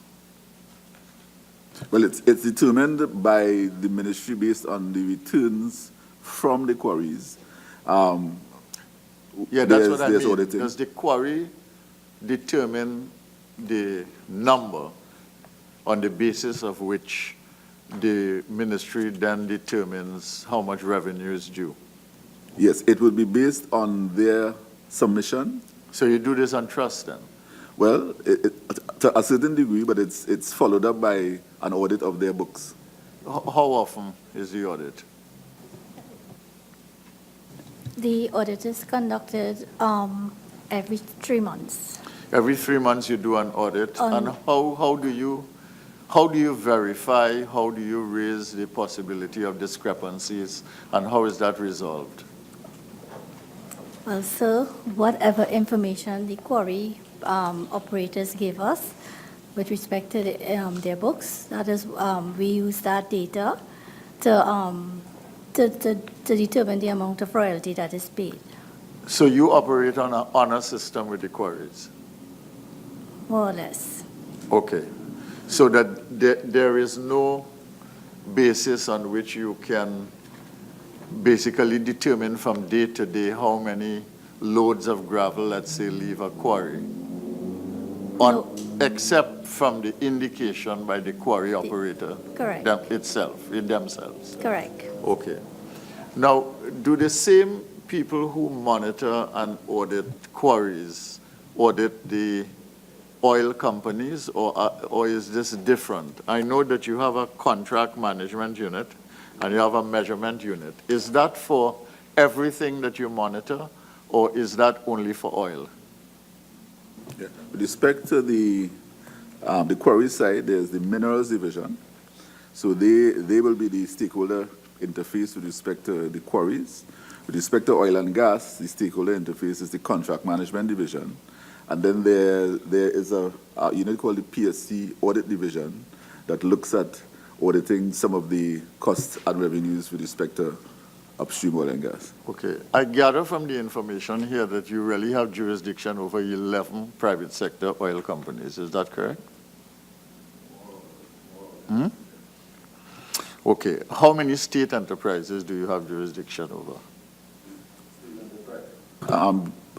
Well, it's determined by the ministry based on the returns from the quarries. Yeah, that's what I mean. Auditing. Does the quarry determine the number on the basis of which the ministry then determines how much revenue is due? Yes, it will be based on their submission. So you do this on trust then? Well, to a certain degree, but it's followed up by an audit of their books. How often is the audit? The audit is conducted every 3 months. Every 3 months you do an audit, and how do you verify, how do you raise the possibility of discrepancies, and how is that resolved? Well, sir, whatever information the quarry operators give us with respect to their books, that is, we use that data to determine the amount of royalty that is paid. So you operate on an honor system with the quarries? More or less. Okay. So that there is no basis on which you can basically determine from day to day how many loads of gravel, let's say, leave a quarry, except from the indication by the quarry operator Correct. themselves. Correct. Okay. Now, do the same people who monitor and audit quarries audit the oil companies, or is this different? I know that you have a contract management unit and you have a measurement unit. Is that for everything that you monitor, or is that only for oil? Yeah. With respect to the quarry side, there's the minerals division. So they will be the stakeholder interface with respect to the quarries. With respect to oil and gas, the stakeholder interface is the contract management division. And then there is a unit called the PSC audit division that looks at auditing some of the costs and revenues with respect to upstream oil and gas. Okay. I gather from the information here that you really have jurisdiction over 11 private sector oil companies. Is that correct? Hmm? Okay. How many state enterprises do you have jurisdiction over?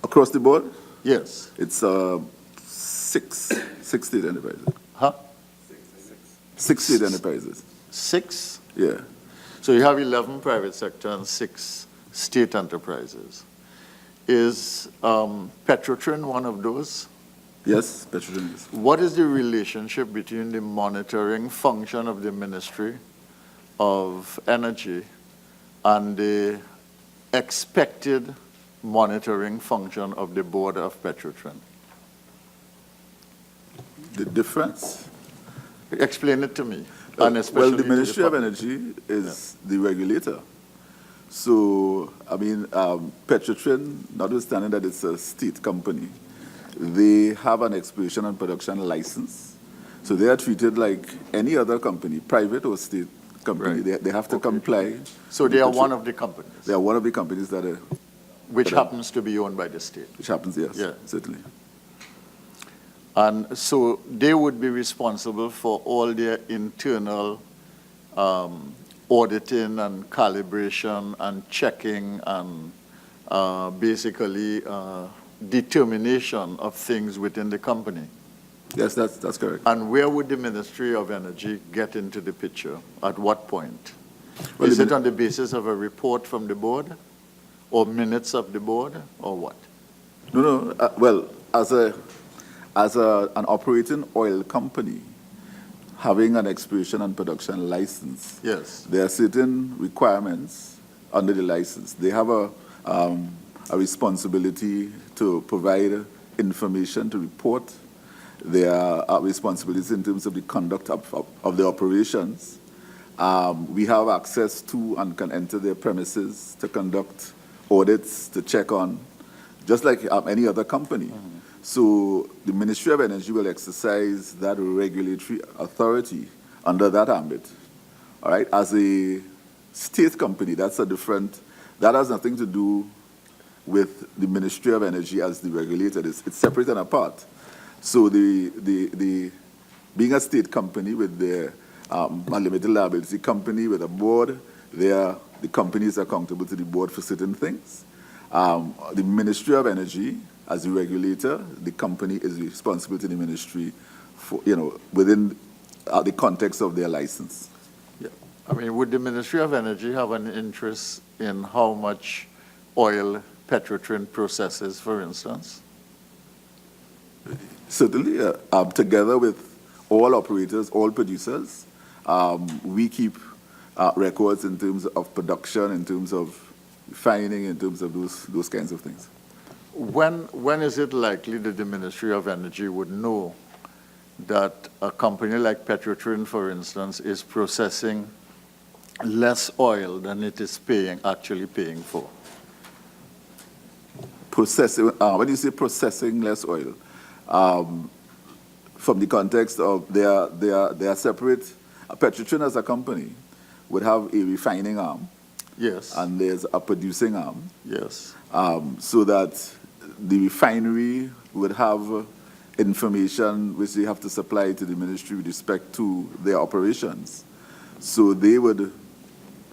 Across the board? Yes. It's six state enterprises. Huh? Six state enterprises. 6? Yeah. So you have 11 private sector and 6 state enterprises. Is Petrotrin one of those? Yes, Petrotrin is. What is the relationship between the monitoring function of the Ministry of Energy and the expected monitoring function of the board of Petrotrin? The difference? Explain it to me. Well, the Ministry of Energy is the regulator. So, I mean, Petrotrin, notwithstanding that it's a state company, they have an exploration and production license. So they are treated like any other company, private or state company. Right. They have to comply. So they are one of the companies? They are one of the companies that are... Which happens to be owned by the state? Which happens, yes, yeah. Certainly. And so they would be responsible for all their internal auditing and calibration and checking and basically determination of things within the company. Yes, that's correct. And where would the Ministry of Energy get into the picture? At what point? Well, is it on the basis of a report from the board, or minutes of the board, or what? No. Well, as an operating oil company, having an exploration and production license, yes, there are certain requirements under the license. They have a responsibility to provide information to report. There are responsibilities in terms of the conduct of the operations. We have access to and can enter their premises to conduct audits, to check on, just like any other company. Mm-hmm. So the Ministry of Energy will exercise that regulatory authority under that ambit. All right, as a state company, that has nothing to do with the Ministry of Energy as the regulator. It's separate and apart. So the being a state company with their unlimited liability company with a board, the company is accountable to the board for certain things. The Ministry of Energy, as the regulator, the company is responsible to the ministry for, within the context of their license. Yeah. I mean, would the Ministry of Energy have an interest in how much oil Petrotrin processes, for instance? Certainly, together with all operators, all producers, we keep records in terms of production, in terms of refining, in terms of those kinds of things. When is it likely that the Ministry of Energy would know that a company like Petrotrin, for instance, is processing less oil than it is actually paying for? Processing, when you say processing less oil, from the context of they are separate. Petrotrin as a company would have a refining arm. Yes. And there's a producing arm. Yes. So that the refinery would have information which they have to supply to the ministry with respect to their operations. So they would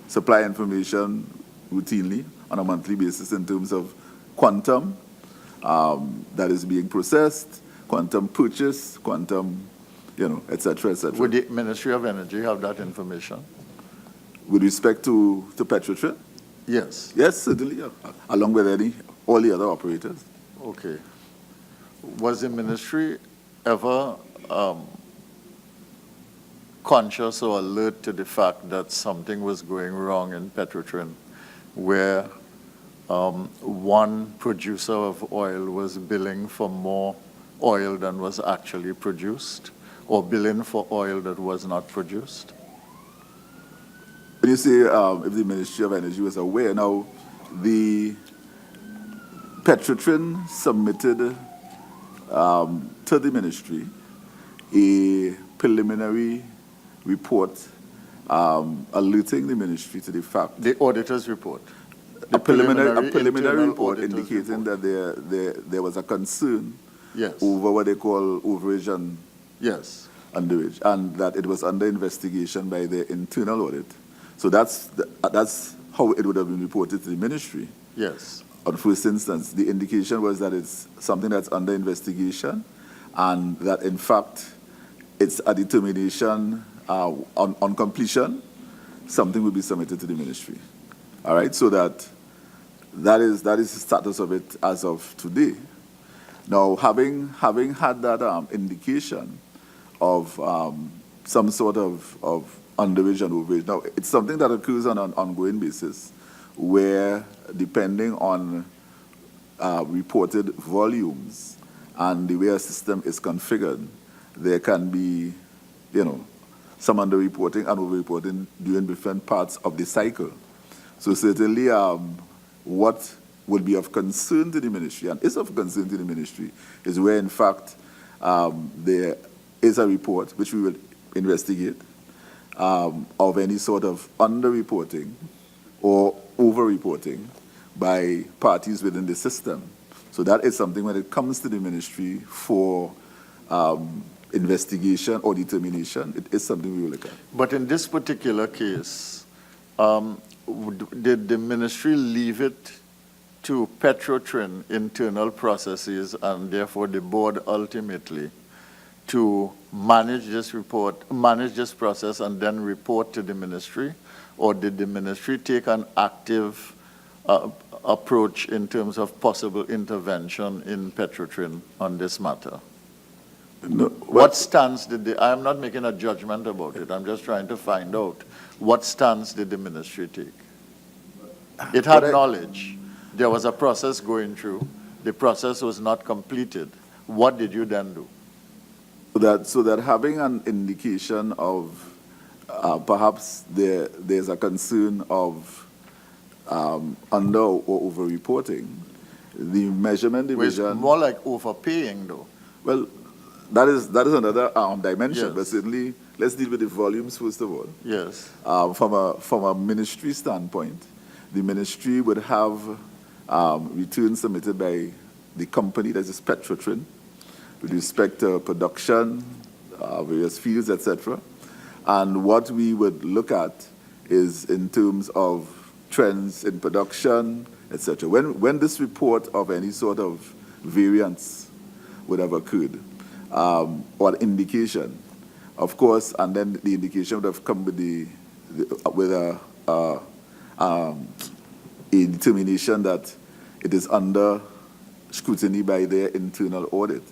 supply information routinely on a monthly basis in terms of quantum that is being processed, quantum purchase, quantum, et cetera, et cetera. Would the Ministry of Energy have that information? With respect to Petrotrin? Yes. Yes, certainly, along with all the other operators. Okay. Was the ministry ever conscious or alert to the fact that something was going wrong in Petrotrin, where one producer of oil was billing for more oil than was actually produced, or billing for oil that was not produced? When you say if the Ministry of Energy was aware, now the Petrotrin submitted to the ministry a preliminary report alerting the ministry to the fact. The auditor's report. A preliminary internal report auditor's indicating report. that there was a concern Yes. over what they call overage and Yes. underage, and that it was under investigation by the internal audit. So that's how it would have been reported to the ministry. Yes. On first instance, the indication was that it's something that's under investigation, and that in fact it's a determination on completion, something will be submitted to the ministry. All right, so that is the status of it as of today. Now, having had that indication of some sort of underage and overage, now it's something that occurs on an ongoing basis, where depending on reported volumes and the way a system is configured, there can be, some underreporting and overreporting during different parts of the cycle. So certainly what would be of concern to the ministry, and is of concern to the ministry, is where in fact there is a report which we will investigate of any sort of underreporting or overreporting by parties within the system. So that is something when it comes to the ministry for investigation or determination, it is something we will look at. But in this particular case, did the ministry leave it to Petrotrin internal processes and therefore the board ultimately to manage this process and then report to the ministry? Or did the ministry take an active approach in terms of possible intervention in Petrotrin on this matter? No, what stance did I'm not making a judgment about it, I'm just trying to find out what stance did the ministry take? It had knowledge. There was a process going through. The process was not completed. What did you then do? So that having an indication of perhaps there's a concern of under or over reporting, the measurement division. It's more like overpaying, though. Well, that is another dimension. Yes. But certainly, let's deal with the volumes first of all. Yes. From a ministry standpoint, the ministry would have returns submitted by the company, that is Petrotrin, with respect to production, various fields, etc. And what we would look at is in terms of trends in production, etc. When this report of any sort of variance would have occurred, or indication, of course, and then the indication would have come with a determination that it is under scrutiny by their internal audit.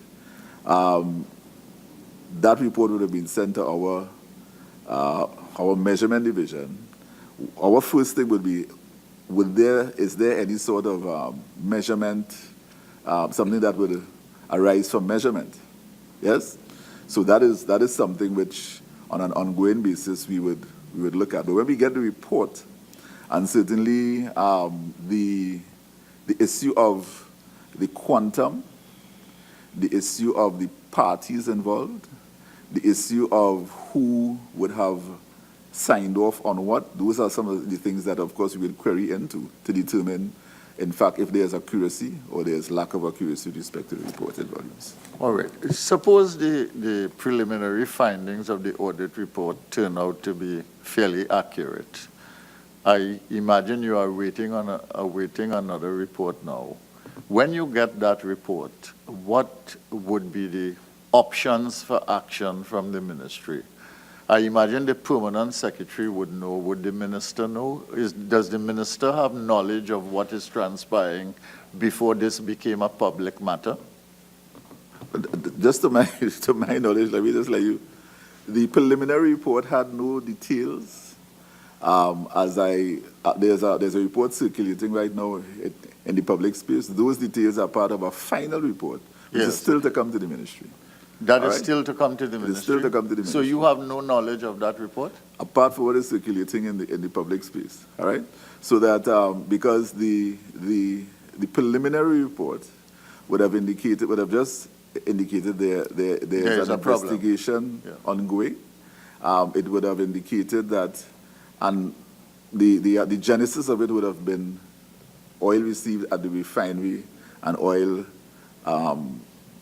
That report would have been sent to our measurement division. Our first thing would be, is there any sort of measurement, something that would arise from measurement? Yes? So that is something which, on an ongoing basis, we would look at. But when we get the report, and certainly the issue of the quantum, the issue of the parties involved, the issue of who would have signed off on what, those are some of the things that, of course, we will query into to determine, in fact, if there's accuracy or there's lack of accuracy with respect to the reported volumes. All right. Suppose the preliminary findings of the audit report turn out to be fairly accurate. I imagine you are awaiting another report now. When you get that report, what would be the options for action from the ministry? I imagine the permanent secretary would know. Would the minister know? Does the minister have knowledge of what is transpiring before this became a public matter? Just to my, to my knowledge, let me just let you, the preliminary report had no details. There's a report circulating right now in the public space. Those details are part of a final report, which is still to come to the ministry. That is still to come to the ministry? It is still to come to the ministry. So you have no knowledge of that report? Apart from what is circulating in the public space, all right? So that, because the preliminary report would have just indicated there's an investigation ongoing. It would have indicated that, and the genesis of it would have been oil received at the refinery and oil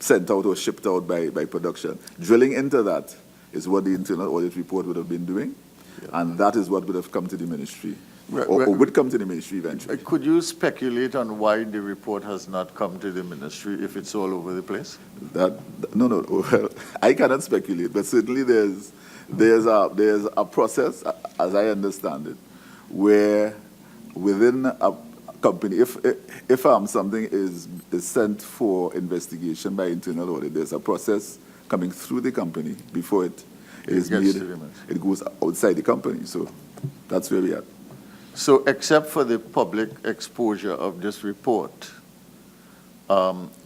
sent out or shipped out by production. Drilling into that is what the internal audit report would have been doing, and that is what would have come to the ministry, or would come to the ministry eventually. Could you speculate on why the report has not come to the ministry if it's all over the place? No. Well, I cannot speculate, but certainly there's a process, as I understand it, where within a company, if something is sent for investigation by internal audit, there's a process coming through the company before it is made. It goes outside the company. So that's where we are. So except for the public exposure of this report,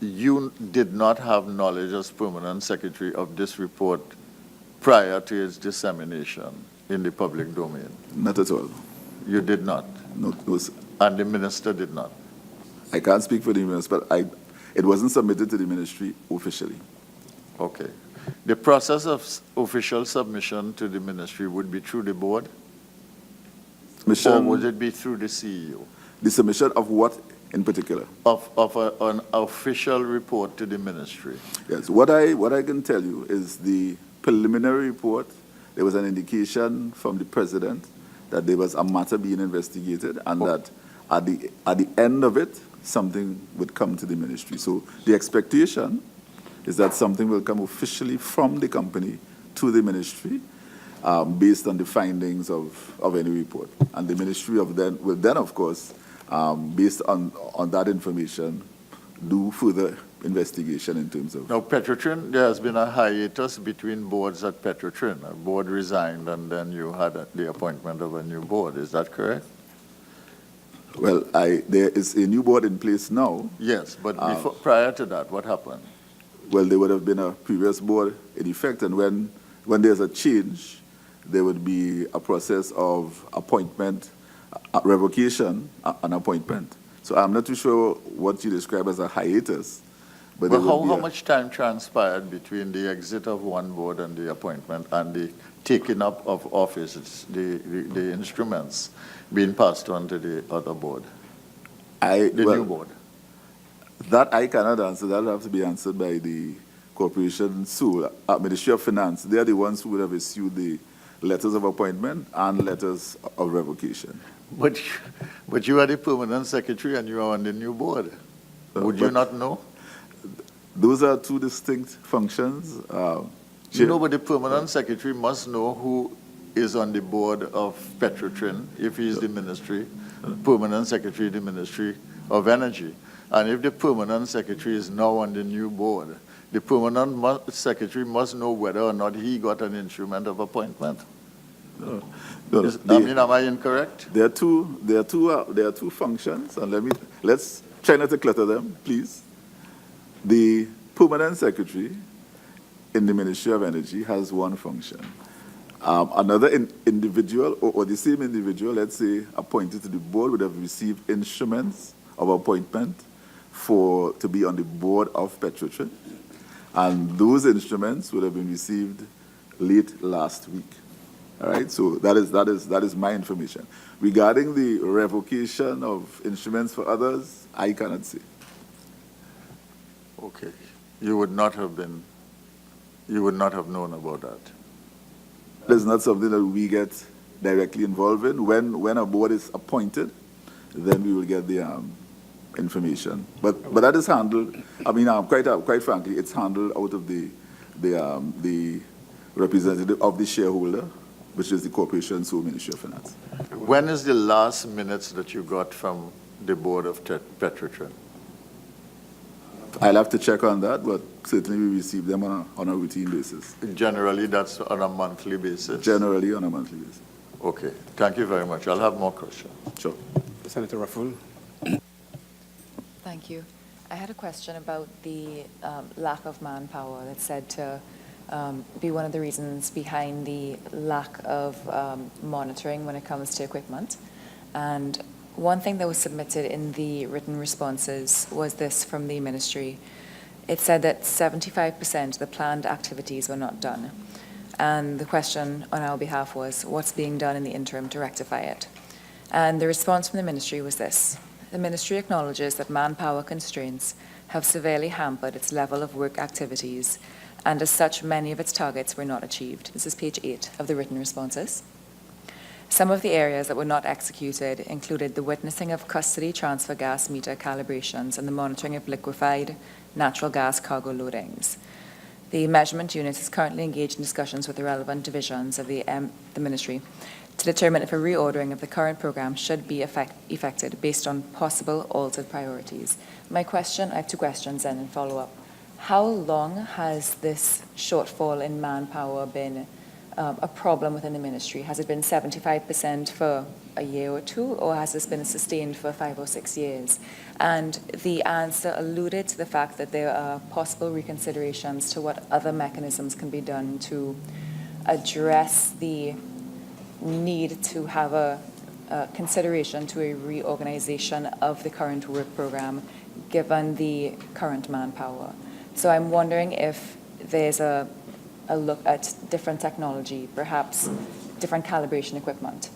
you did not have knowledge as permanent secretary of this report prior to its dissemination in the public domain? Not at all. You did not? No, sir. And the minister did not? I can't speak for the minister, but it wasn't submitted to the ministry officially. Okay. The process of official submission to the ministry would be through the board? Or would it be through the CEO? The submission of what in particular? Of an official report to the ministry. Yes. What I can tell you is the preliminary report, there was an indication from the president that there was a matter being investigated, and that at the end of it, something would come to the ministry. So the expectation is that something will come officially from the company to the ministry, based on the findings of any report. And the ministry will then, of course, based on that information, do further investigation in terms of... Now, Petrotrin, there has been a hiatus between boards at Petrotrin. A board resigned, and then you had the appointment of a new board. Is that correct? Well, there is a new board in place now. Yes, but prior to that, what happened? Well, there would have been a previous board in effect, and when there's a change, there would be a process of appointment, revocation, and appointment. So I'm not too sure what you describe as a hiatus. But how much time transpired between the exit of one board and the appointment and the taking up of office, the instruments being passed on to the other board, new board? That I cannot answer. That will have to be answered by the corporation, Ministry of Finance. They are the ones who would have issued the letters of appointment and letters of revocation. But you are the permanent secretary and you are on the new board. Would you not know? Those are two distinct functions. No, but the permanent secretary must know who is on the board of Petrotrin if he is the ministry, permanent secretary of the Ministry of Energy. And if the permanent secretary is now on the new board, the permanent secretary must know whether or not he got an instrument of appointment. No, am I incorrect? There are two functions, and let's try not to clutter them, please. The permanent secretary in the Ministry of Energy has one function. Another individual, or the same individual, let's say, appointed to the board, would have received instruments of appointment to be on the board of Petrotrin, and those instruments would have been received late last week. All right, so that is my information. Regarding the revocation of instruments for others, I cannot say. Okay, you would not have known about that. That's not something that we get directly involved in. When a board is appointed, then we will get the information. But that is handled. I mean, quite frankly, it's handled out of the representative of the shareholder which is the corporation, so Ministry of Finance. When is the last minutes that you got from the board of Petrotrin? I'll have to check on that, but certainly we receive them on a routine basis. Generally, that's on a monthly basis? Generally on a monthly basis. Okay, thank you very much. I'll have more questions. Sure. Senator Rafful. Thank you. I had a question about the lack of manpower that's said to be one of the reasons behind the lack of monitoring when it comes to equipment. And one thing that was submitted in the written responses was this from the ministry. It said that 75% of the planned activities were not done. And the question on our behalf was, what's being done in the interim to rectify it? And the response from the ministry was this. The ministry acknowledges that manpower constraints have severely hampered its level of work activities, and as such, many of its targets were not achieved. This is page 8 of the written responses. Some of the areas that were not executed included the witnessing of custody transfer gas meter calibrations and the monitoring of liquefied natural gas cargo loadings. The measurement unit is currently engaged in discussions with the relevant divisions of the ministry to determine if a reordering of the current program should be effected based on possible altered priorities. I have 2 questions then and follow up. How long has this shortfall in manpower been a problem within the ministry? Has it been 75% for a year or 2, or has this been sustained for 5 or 6 years? And the answer alluded to the fact that there are possible reconsiderations to what other mechanisms can be done to address the need to have a consideration to a reorganization of the current work program given the current manpower. So I'm wondering if there's a look at different technology, perhaps different calibration equipment,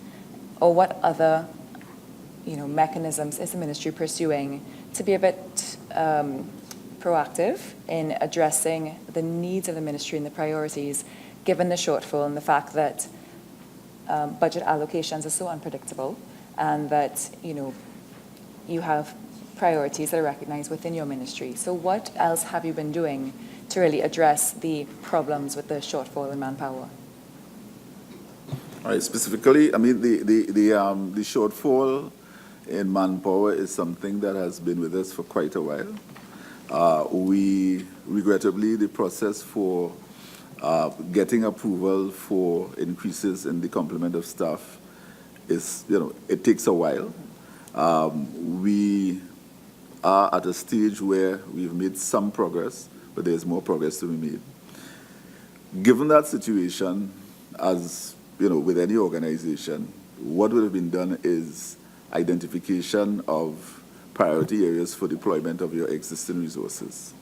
or what other mechanisms is the ministry pursuing to be a bit proactive in addressing the needs of the ministry and the priorities, given the shortfall and the fact that budget allocations are so unpredictable, and that you have priorities that are recognized within your ministry. So what else have you been doing to really address the problems with the shortfall in manpower? All right, specifically, I mean, the shortfall in manpower is something that has been with us for quite a while. Regrettably, the process for getting approval for increases in the complement of staff is, it takes a while. We are at a stage where we've made some progress, but there's more progress to be made. Given that situation, as with any organization, what would have been done is identification of priority areas for deployment of your existing resources.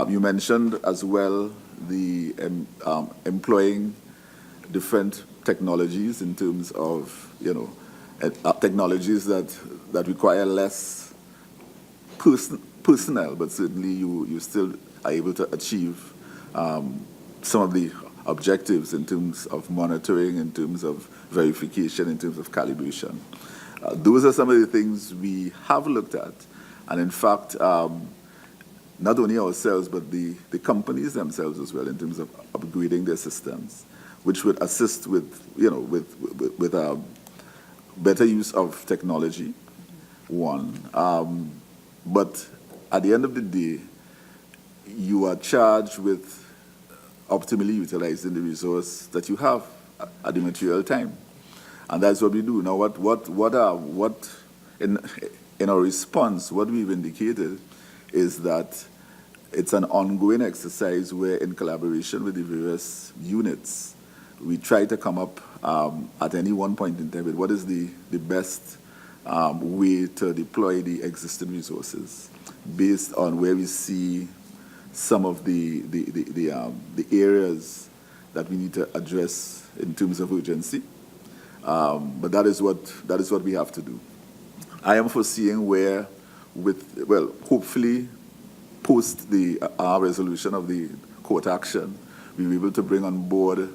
You mentioned as well the employing different technologies in terms of, technologies that require less personnel, but certainly you still are able to achieve some of the objectives in terms of monitoring, in terms of verification, in terms of calibration. Those are some of the things we have looked at. And in fact, not only ourselves, but the companies themselves as well, in terms of upgrading their systems, which would assist with better use of technology, one. But at the end of the day, you are charged with optimally utilizing the resource that you have at the material time. And that's what we do. Now, in our response, what we've indicated is that it's an ongoing exercise where, in collaboration with the various units, we try to come up at any one point in time with what is the best way to deploy the existing resources based on where we see some of the areas that we need to address in terms of urgency. But that is what we have to do. I am foreseeing where, hopefully, post the resolution of the court action, we'll be able to bring on board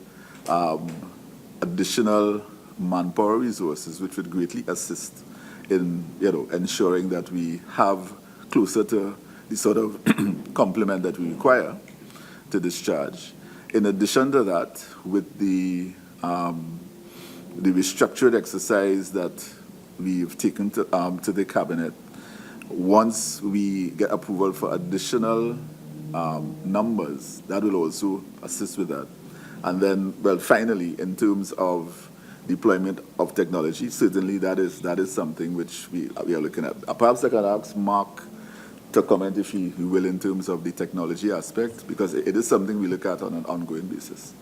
additional manpower resources, which would greatly assist in ensuring that we have closer to the sort of complement that we require to discharge. In addition to that, with the the restructured exercise that we've taken to the cabinet, once we get approval for additional numbers, that will also assist with that. And then, well, finally, in terms of deployment of technology, certainly that is something which we are looking at. Perhaps I can ask Mark to comment, if he will, in terms of the technology aspect, because it is something we look at on an ongoing basis.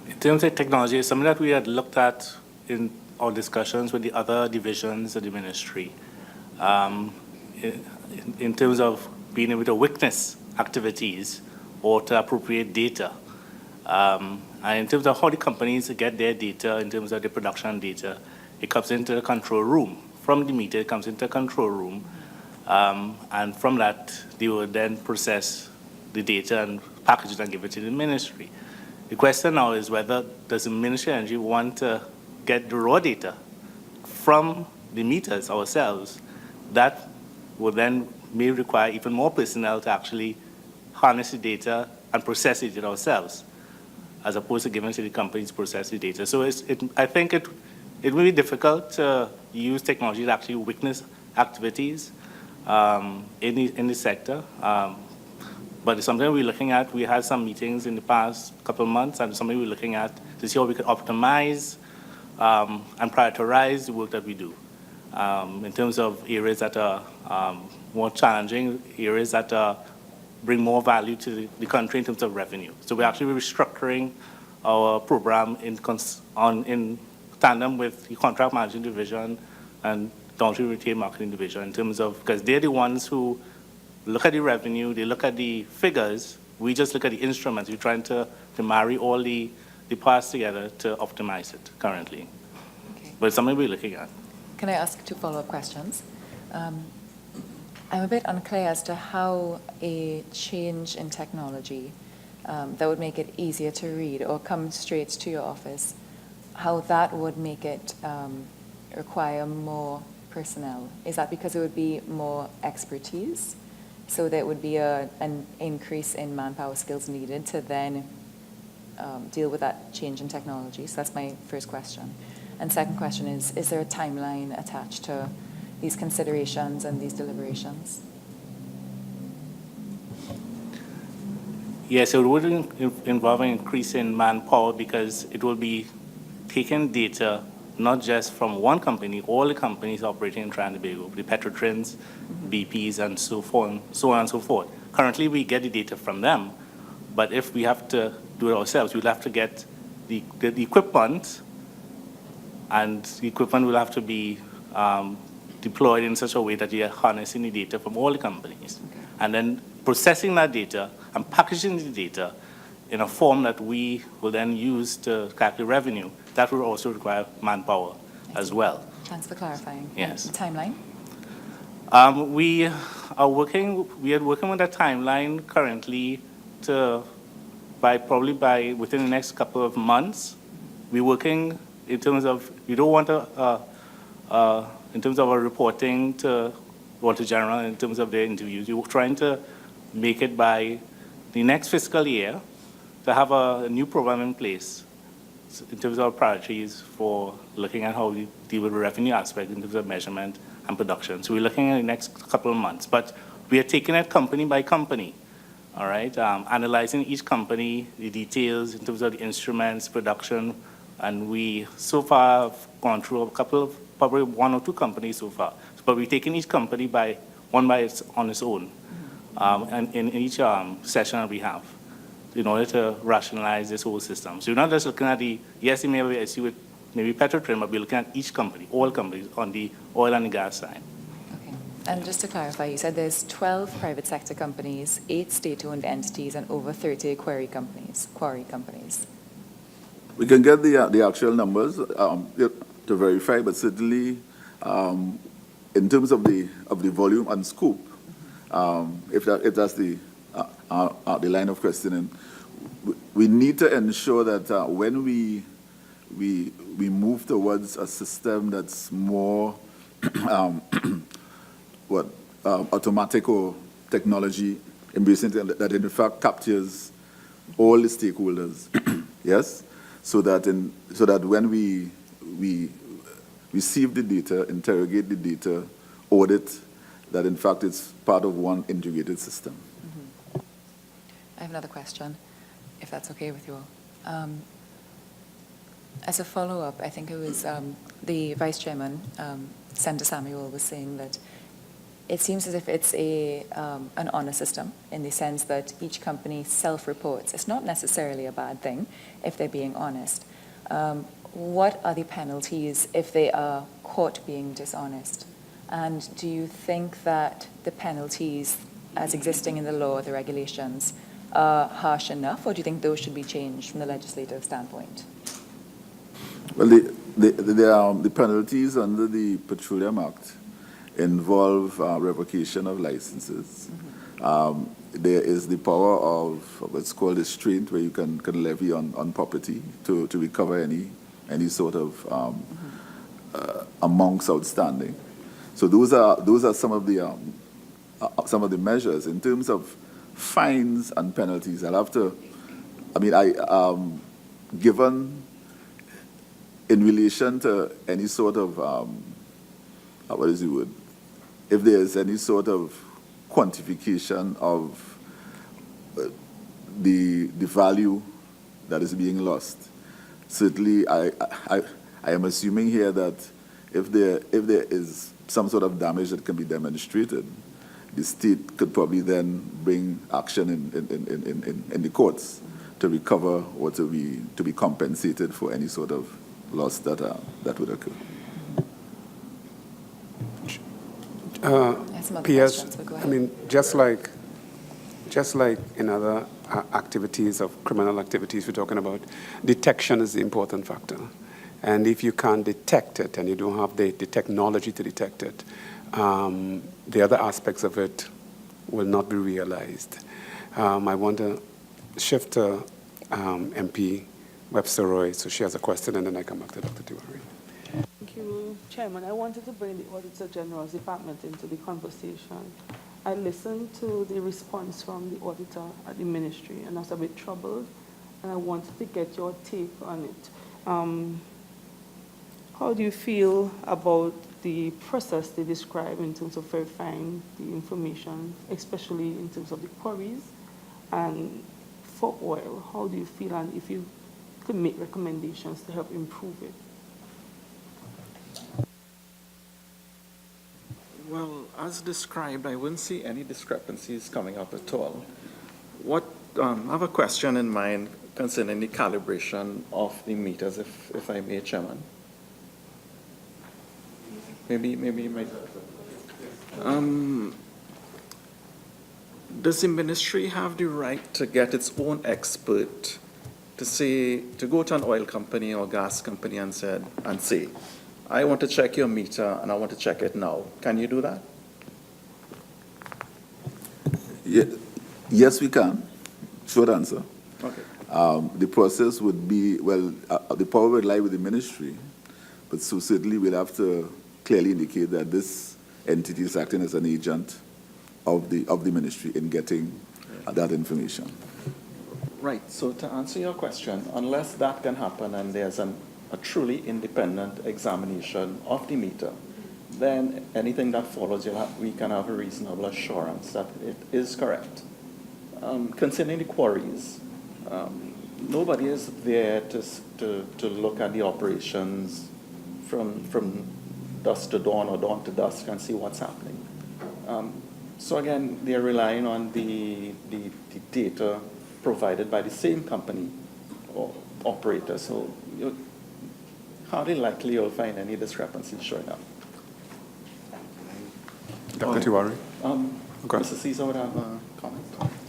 In terms of technology, it's something that we had looked at in our discussions with the other divisions of the ministry. In terms of being able to witness activities or to appropriate data. And in terms of how the companies get their data, in terms of the production data, it comes into the control room. From the meter, it comes into the control room. And from that, they will then process the data and package it and give it to the ministry. The question now is whether does the Ministry of Energy want to get the raw data from the meters ourselves. That will then may require even more personnel to actually harness the data and process it ourselves, as opposed to giving to the companies to process the data. So I think it will be difficult to use technology to actually witness activities in the sector. But it's something we're looking at. We had some meetings in the past couple of months, and something we're looking at to see how we could optimize and prioritize the work that we do in terms of areas that are more challenging, areas that bring more value to the country in terms of revenue. So we're actually restructuring our program in tandem with the contract management division and downstream retail marketing division in terms of, because they're the ones who look at the revenue, they look at the figures, we just look at the instruments. We're trying to marry all the parts together to optimize it currently. Okay. But it's something we're looking at. Can I ask 2 follow-up questions? I'm a bit unclear as to how a change in technology that would make it easier to read or come straight to your office, how that would make it require more personnel. Is that because it would be more expertise? So there would be an increase in manpower skills needed to then deal with that change in technology? So that's my first question. And second question is there a timeline attached to these considerations and these deliberations? Yes, it would involve an increase in manpower because it will be taking data not just from one company, all the companies operating in Trinidad and Tobago, the Petrotrins, BPs, and so on and so forth. Currently, we get the data from them, but if we have to do it ourselves, we'll have to get the equipment, and the equipment will have to be deployed in such a way that we are harnessing the data from all the companies, and then processing that data and packaging the data in a form that we will then use to calculate revenue. That will also require manpower as well. Thanks for clarifying. Yes. The timeline? We are working with a timeline currently probably by within the next couple of months. We're working in terms of, we don't want in terms of our reporting to Auditor General, in terms of their interviews. We're trying to make it by the next fiscal year to have a new program in place in terms of our priorities for looking at how we deal with the revenue aspect in terms of measurement and production. So we're looking at the next couple of months, but we are taking it company by company, all right? Analyzing each company, the details in terms of the instruments, production, and we so far have gone through a couple of, probably 1 or 2 companies so far. But we're taking each company on its own, and in each session that we have, in order to rationalize this whole system. So we're not just looking at yes, it may have an issue with maybe Petrotrin, but we're looking at each company, all companies on the oil and the gas side. Okay. And just to clarify, you said there's 12 private sector companies, 8 state-owned entities, and over 30 quarry companies. We can get the actual numbers to verify, but certainly in terms of the volume and scope, if that's the line of questioning, we need to ensure that when we move towards a system that's more automatic or technology embracing, that in fact captures all the stakeholders. Yes. so that when we receive the data, interrogate the data, audit, that in fact it's part of one integrated system. I have another question, if that's okay with you all. As a follow-up, I think it was the Vice Chairman, Senator Samuel, was saying that it seems as if it's an honor system in the sense that each company self-reports. It's not necessarily a bad thing if they're being honest. What are the penalties if they are caught being dishonest? And do you think that the penalties as existing in the law, the regulations, are harsh enough, or do you think those should be changed from the legislative standpoint? Well, the penalties under the Petroleum Act involve revocation of licenses. There is the power of what's called restraint, where you can levy on property to recover any sort of amounts outstanding. So those are some of the measures. In terms of fines and penalties, given in relation to any sort of what is the word? If there is any sort of quantification of the value that is being lost, certainly I am assuming here that if there is some sort of damage that can be demonstrated, the state could probably then bring action in the courts to recover or to be compensated for any sort of loss that would occur. PS, just like in other activities of criminal activities we're talking about, detection is the important factor. And if you can't detect it and you don't have the technology to detect it, the other aspects of it will not be realized. I want to shift to MP Webster Roy, so she has a question, and then I come back to Dr. Tiwari. Thank you, Chairman. I wanted to bring the Auditor General's department into the conversation. I listened to the response from the auditor at the ministry, and I was a bit troubled, and I wanted to get your take on it. How do you feel about the process they describe in terms of verifying the information, especially in terms of the quarries? And for oil, how do you feel, and if you could make recommendations to help improve it? Well, as described, I wouldn't see any discrepancies coming up at all. I have a question in mind concerning the calibration of the meters, if I may, Chairman. Maybe you might. Does the ministry have the right to get its own expert to go to an oil company or gas company and say, I want to check your meter and I want to check it now? Can you do that? Yes, we can. Short answer. Okay. The process would be, the power would lie with the ministry, but so certainly we'll have to clearly indicate that this entity is acting as an agent of the ministry in getting that information. Right. So to answer your question, unless that can happen and there's a truly independent examination of the meter, then anything that follows, we can have a reasonable assurance that it is correct. Concerning the quarries, nobody is there to look at the operations from dusk to dawn or dawn to dusk and see what's happening. So again, they're relying on the data provided by the same company or operator. So hardly likely you'll find any discrepancies showing up. Dr. Tiwari? Mr. Caesar would have a comment.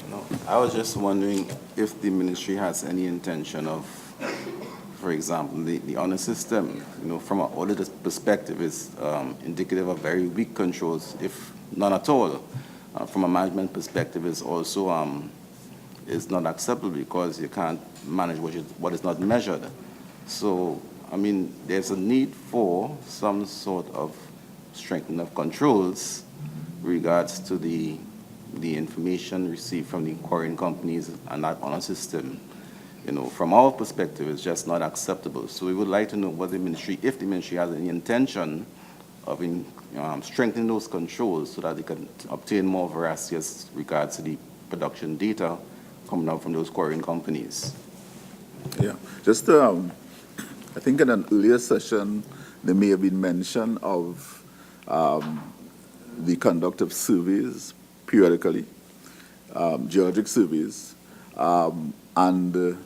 No, I was just wondering if the ministry has any intention of, for example, the honor system, from an auditor's perspective, is indicative of very weak controls, if none at all. From a management perspective, is also is not acceptable because you can't manage what is not measured. So, there's a need for some sort of strengthening of controls regards to the information received from the quarrying companies and that honor system. from our perspective, is just not acceptable. So we would like to know what the ministry, if the ministry has any intention of strengthening those controls so that they can obtain more veracity as regards to the production data coming out from those quarrying companies. Yeah, just I think in an earlier session, there may have been mention of the conduct of surveys periodically, geologic surveys, and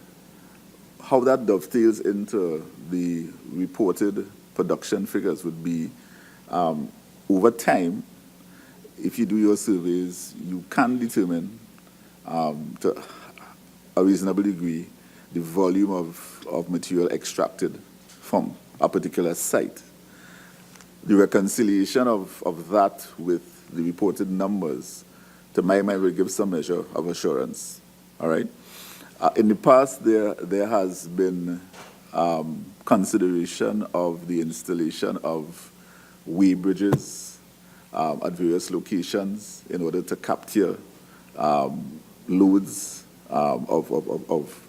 how that dovetails into the reported production figures would be over time, if you do your surveys, you can determine to a reasonable degree the volume of material extracted from a particular site. The reconciliation of that with the reported numbers, to my mind, will give some measure of assurance. All right. In the past, there has been consideration of the installation of weigh bridges at various locations in order to capture loads of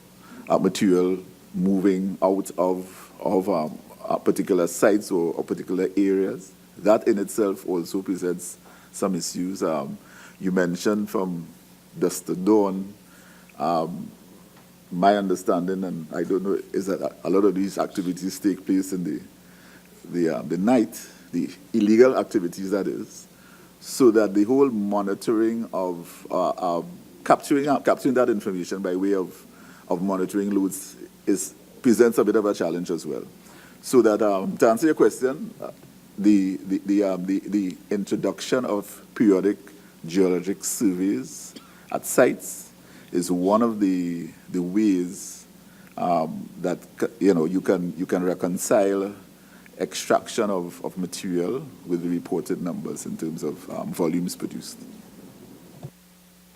material moving out of particular sites or particular areas. That in itself also presents some issues. You mentioned from dusk to dawn. My understanding, and I don't know, is that a lot of these activities take place in the night, the illegal activities that is, so that the whole monitoring of capturing that information by way of monitoring loads presents a bit of a challenge as well. So that to answer your question, the introduction of periodic geologic surveys at sites is one of the ways that you can reconcile extraction of material with the reported numbers in terms of volumes produced.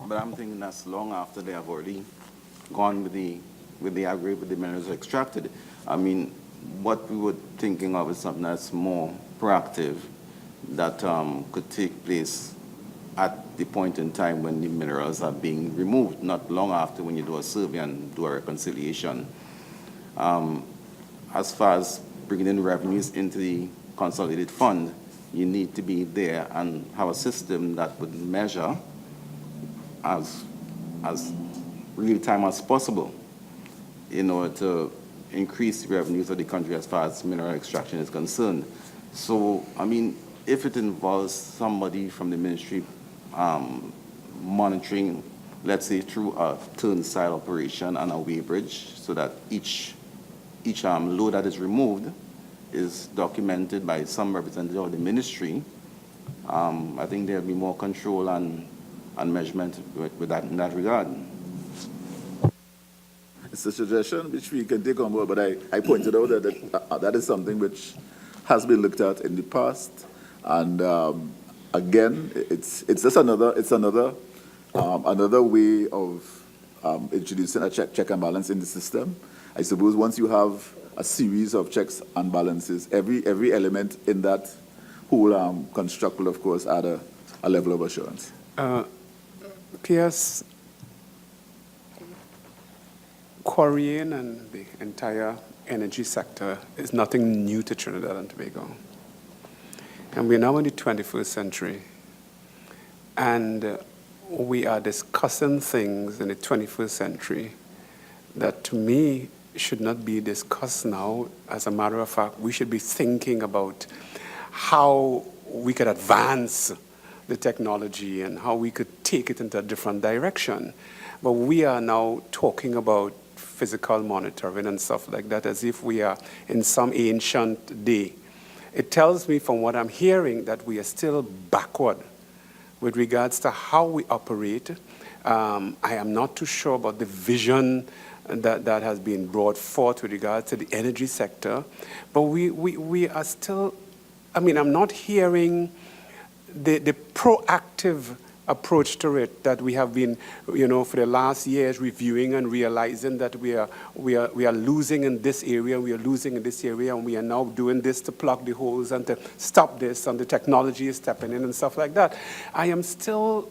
But I'm thinking that's long after they have already gone with the aggregate, with the minerals extracted. I mean, what we were thinking of is something that's more proactive, that could take place at the point in time when the minerals are being removed, not long after when you do a survey and do a reconciliation. As far as bringing in revenues into the consolidated fund, you need to be there and have a system that would measure as real time as possible in order to increase the revenues of the country as far as mineral extraction is concerned. So, I mean, if it involves somebody from the ministry monitoring, let's say through a turnstile operation and a weigh bridge, so that each load that is removed is documented by some representative of the ministry, I think there'll be more control and measurement with that in that regard. It's a suggestion which we can take on board, but I pointed out that that is something which has been looked at in the past, and again, it's just another way of introducing a check and balance in the system. I suppose once you have a series of checks and balances, every element in that whole construct will, of course, add a level of assurance. P.S. Quarrying and the entire energy sector is nothing new to Trinidad and Tobago. And we're now in the 21st century. And we are discussing things in the 21st century that, to me, should not be discussed now. As a matter of fact, we should be thinking about how we could advance the technology and how we could take it into a different direction. But we are now talking about physical monitoring and stuff like that as if we are in some ancient day. It tells me from what I'm hearing that we are still backward with regards to how we operate. I am not too sure about the vision that has been brought forth with regards to the energy sector, but we are still, I mean, I'm not hearing the proactive approach to it that we have been, for the last years reviewing and realizing that we are losing in this area, we are losing in this area, and we are now doing this to plug the holes and to stop this, and the technology is stepping in and stuff like that. I am still,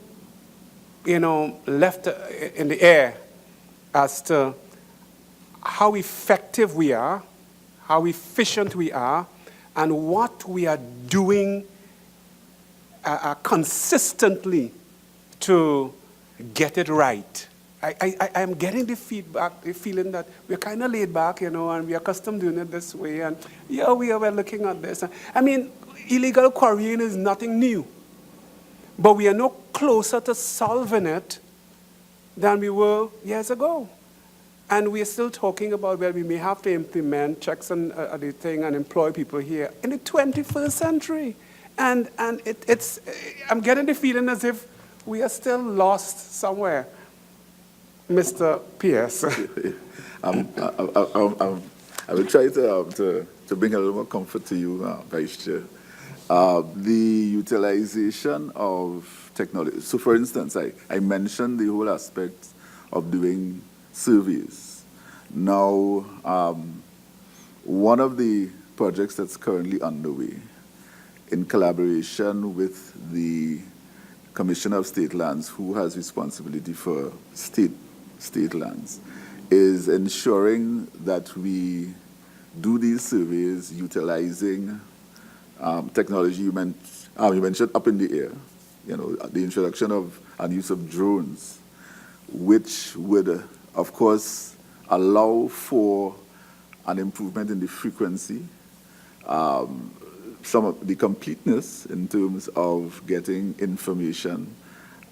left in the air as to how effective we are, how efficient we are, and what we are doing consistently to get it right. I am getting the feedback, the feeling that we're kind of laid back, and we're accustomed to doing it this way, and yeah, we're looking at this. I mean, illegal quarrying is nothing new, but we are no closer to solving it than we were years ago. And we're still talking about where we may have to implement checks and the thing and employ people here in the 21st century. And I'm getting the feeling as if we are still lost somewhere, Mr. P.S. I will try to bring a little more comfort to you, Vice Chair. The utilization of technology. So, for instance, I mentioned the whole aspect of doing surveys. Now, one of the projects that's currently underway, in collaboration with the Commissioner of State Lands, who has responsibility for state lands, is ensuring that we do these surveys utilizing technology. You mentioned up in the air, the introduction of and use of drones, which would, of course, allow for an improvement in the frequency, some of the completeness in terms of getting information,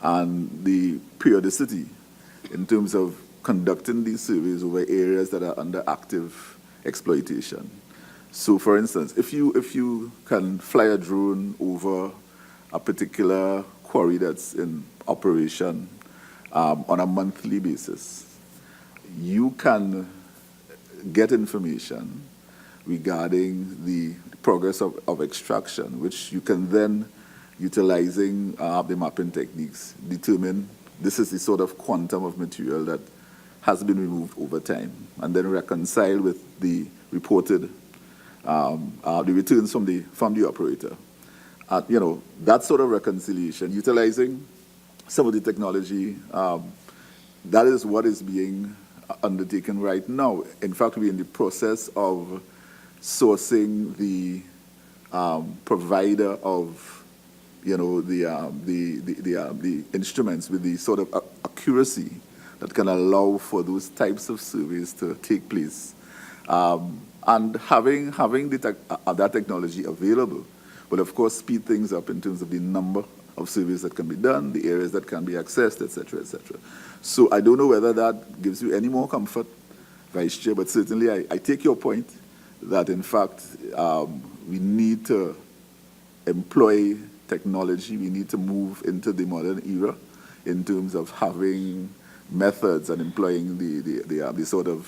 and the periodicity in terms of conducting these surveys over areas that are under active exploitation. So, for instance, if you can fly a drone over a particular quarry that's in operation on a monthly basis, you can get information regarding the progress of extraction, which you can then, utilizing the mapping techniques, determine this is the sort of quantum of material that has been removed over time, and then reconcile with the reported the returns from the operator. That sort of reconciliation, utilizing some of the technology, that is what is being undertaken right now. In fact, we're in the process of sourcing the provider of, the instruments with the sort of accuracy that can allow for those types of surveys to take place. And having that technology available will, of course, speed things up in terms of the number of surveys that can be done, the areas that can be accessed, et cetera, et cetera. So I don't know whether that gives you any more comfort, Vice Chair, but certainly I take your point that, in fact, we need to employ technology. We need to move into the modern era in terms of having methods and employing the sort of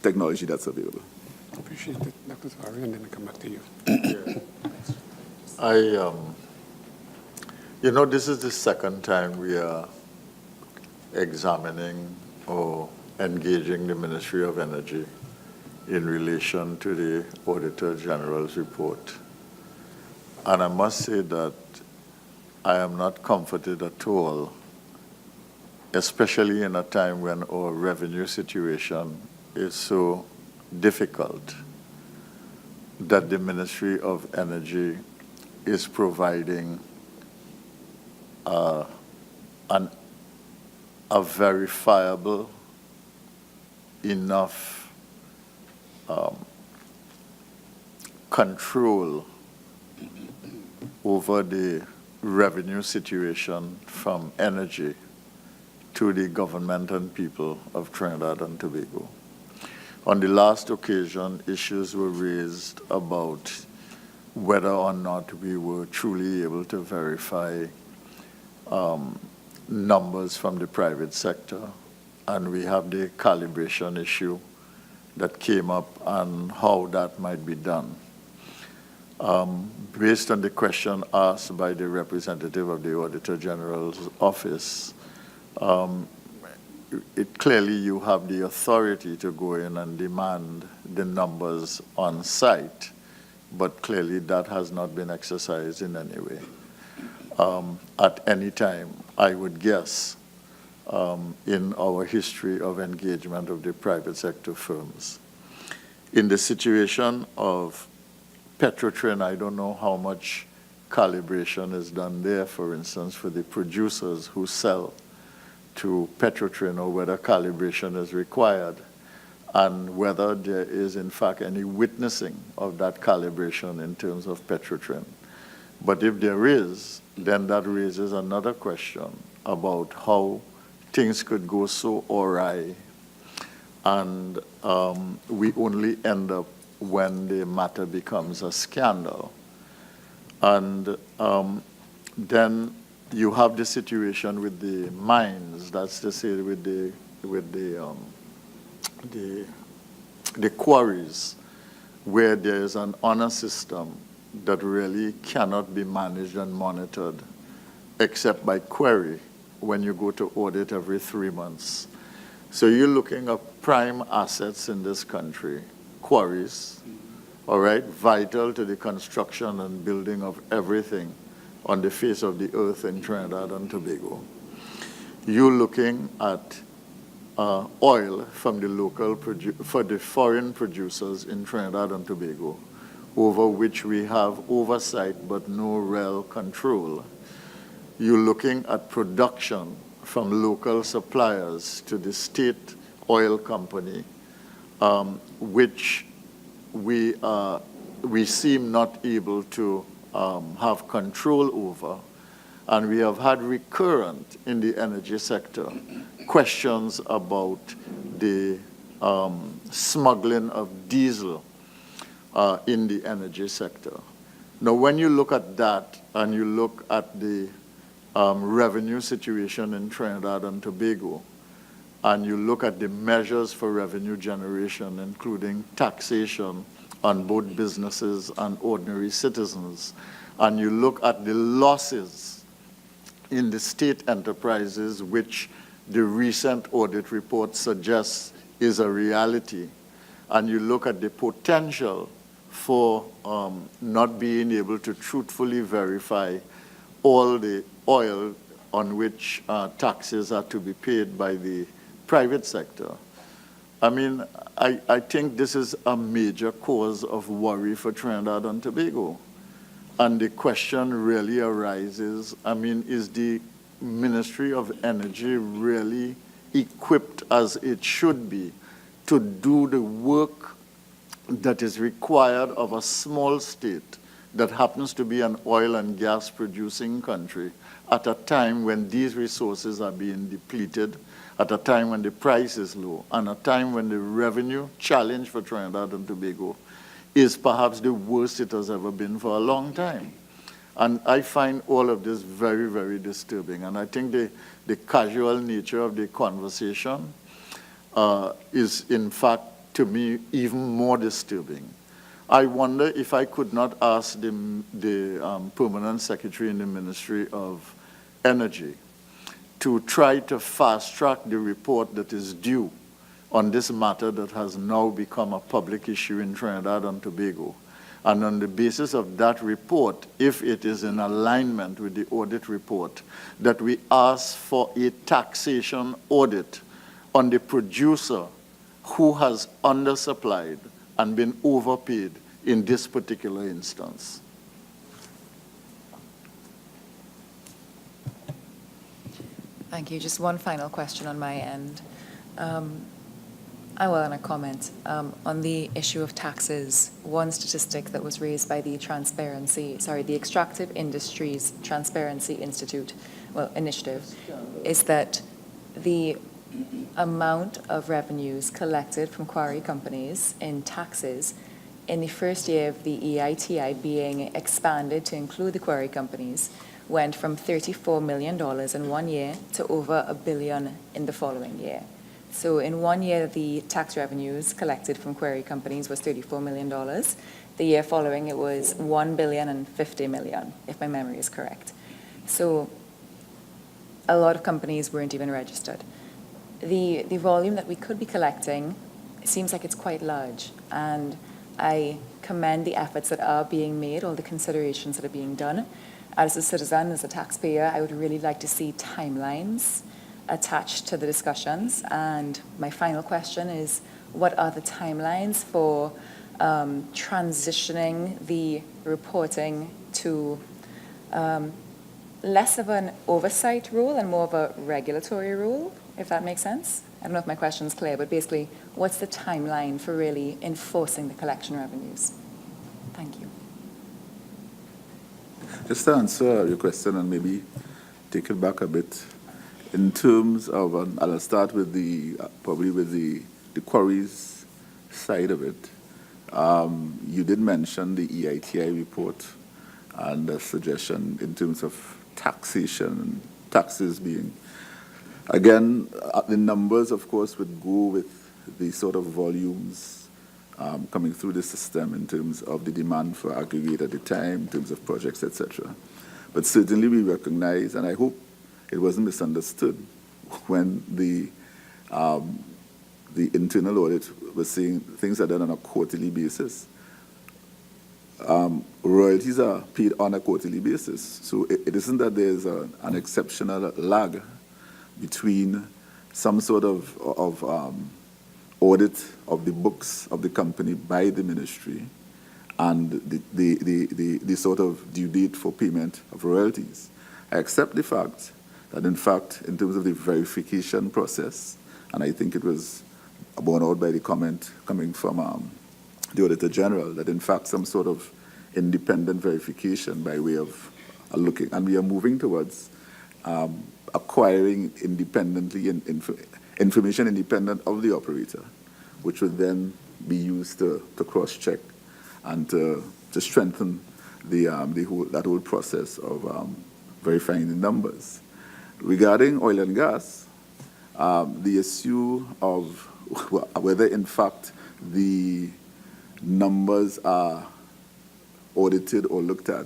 technology that's available. I appreciate it, Dr. Quarry, and then I come back to you. This is the second time we are examining or engaging the Ministry of Energy in relation to the Auditor General's report. And I must say that I am not comforted at all, especially in a time when our revenue situation is so difficult, that the Ministry of Energy is providing a verifiable enough control over the revenue situation from energy to the government and people of Trinidad and Tobago. On the last occasion, issues were raised about whether or not we were truly able to verify numbers from the private sector, and we have the calibration issue that came up and how that might be done. Based on the question asked by the representative of the Auditor General's office, clearly you have the authority to go in and demand the numbers on site, but clearly that has not been exercised in any way. At any time, I would guess, in our history of engagement of the private sector firms. In the situation of Petrotrin, I don't know how much calibration is done there, for instance, for the producers who sell to Petrotrin, or whether calibration is required, and whether there is, in fact, any witnessing of that calibration in terms of Petrotrin. But if there is, then that raises another question about how things could go so awry, and we only end up when the matter becomes a scandal. And then you have the situation with the mines, that's to say with the quarries, where there is an honor system that really cannot be managed and monitored except by Quarry when you go to audit every 3 months. So you're looking at prime assets in this country, quarries, all right, vital to the construction and building of everything on the face of the earth in Trinidad and Tobago. You're looking at oil from the local, for the foreign producers in Trinidad and Tobago, over which we have oversight but no real control. You're looking at production from local suppliers to the state oil company, which we seem not able to have control over. And we have had recurrent in the energy sector questions about the smuggling of diesel in the energy sector. Now, when you look at that and you look at the revenue situation in Trinidad and Tobago, and you look at the measures for revenue generation, including taxation on both businesses and ordinary citizens, and you look at the losses in the state enterprises, which the recent audit report suggests is a reality, and you look at the potential for not being able to truthfully verify all the oil on which taxes are to be paid by the private sector. I mean, I think this is a major cause of worry for Trinidad and Tobago. And the question really arises, I mean, is the Ministry of Energy really equipped as it should be to do the work that is required of a small state that happens to be an oil and gas producing country at a time when these resources are being depleted, at a time when the price is low, and a time when the revenue challenge for Trinidad and Tobago is perhaps the worst it has ever been for a long time. And I find all of this very, very disturbing. And I think the casual nature of the conversation is, in fact, to me, even more disturbing. I wonder if I could not ask the Permanent Secretary in the Ministry of Energy to try to fast-track the report that is due on this matter that has now become a public issue in Trinidad and Tobago. And on the basis of that report, if it is in alignment with the audit report, that we ask for a taxation audit on the producer who has undersupplied and been overpaid in this particular instance. Thank you. Just one final question on my end. I want to comment on the issue of taxes. One statistic that was raised by the Extractive Industries Transparency Initiative is that the amount of revenues collected from quarry companies in taxes in the first year of the EITI being expanded to include the quarry companies went from $34 million in 1 year to over $1 billion in the following year. So in 1 year, the tax revenues collected from quarry companies was $34 million. The year following, it was $1.05 billion, if my memory is correct. So a lot of companies weren't even registered. The volume that we could be collecting seems like it's quite large, and I commend the efforts that are being made, all the considerations that are being done. As a citizen, as a taxpayer, I would really like to see timelines attached to the discussions. And my final question is, what are the timelines for transitioning the reporting to less of an oversight role and more of a regulatory role, if that makes sense? I don't know if my question's clear, but basically, what's the timeline for really enforcing the collection revenues? Thank you. Just to answer your question and maybe take it back a bit, in terms of, I'll start with probably with the quarries side of it. You did mention the EITI report and the suggestion in terms of taxation, taxes being, again, the numbers, of course, would go with the sort of volumes coming through the system in terms of the demand for aggregate at the time, in terms of projects, etc. But certainly we recognize, and I hope it wasn't misunderstood, when the internal audit was saying things are done on a quarterly basis. Royalties are paid on a quarterly basis. So it isn't that there's an exceptional lag between some sort of audit of the books of the company by the ministry and the sort of due date for payment of royalties. I accept the fact that, in fact, in terms of the verification process, and I think it was borne out by the comment coming from the Auditor General, that in fact some sort of independent verification by way of looking, and we are moving towards acquiring independently information independent of the operator, which would then be used to cross-check and to strengthen that whole process of verifying the numbers. Regarding oil and gas, the issue of whether in fact the numbers are audited or looked at,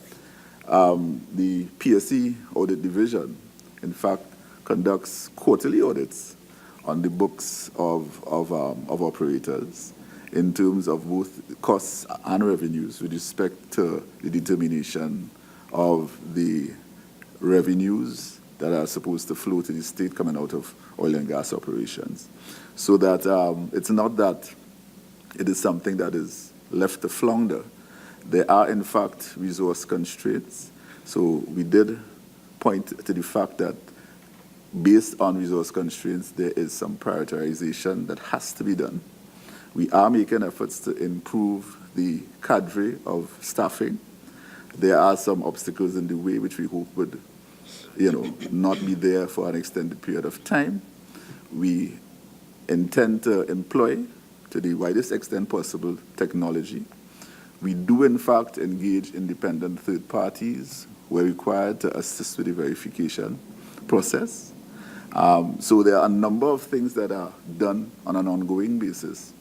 the PSE Audit Division, in fact, conducts quarterly audits on the books of operators in terms of both costs and revenues with respect to the determination of the revenues that are supposed to flow to the state coming out of oil and gas operations. So that it's not that it is something that is left to flounder. There are, in fact, resource constraints. So we did point to the fact that based on resource constraints, there is some prioritization that has to be done. We are making efforts to improve the cadre of staffing. There are some obstacles in the way which we hope would, not be there for an extended period of time. We intend to employ, to the widest extent possible, technology. We do, in fact, engage independent third parties who are required to assist with the verification process. So there are a number of things that are done on an ongoing basis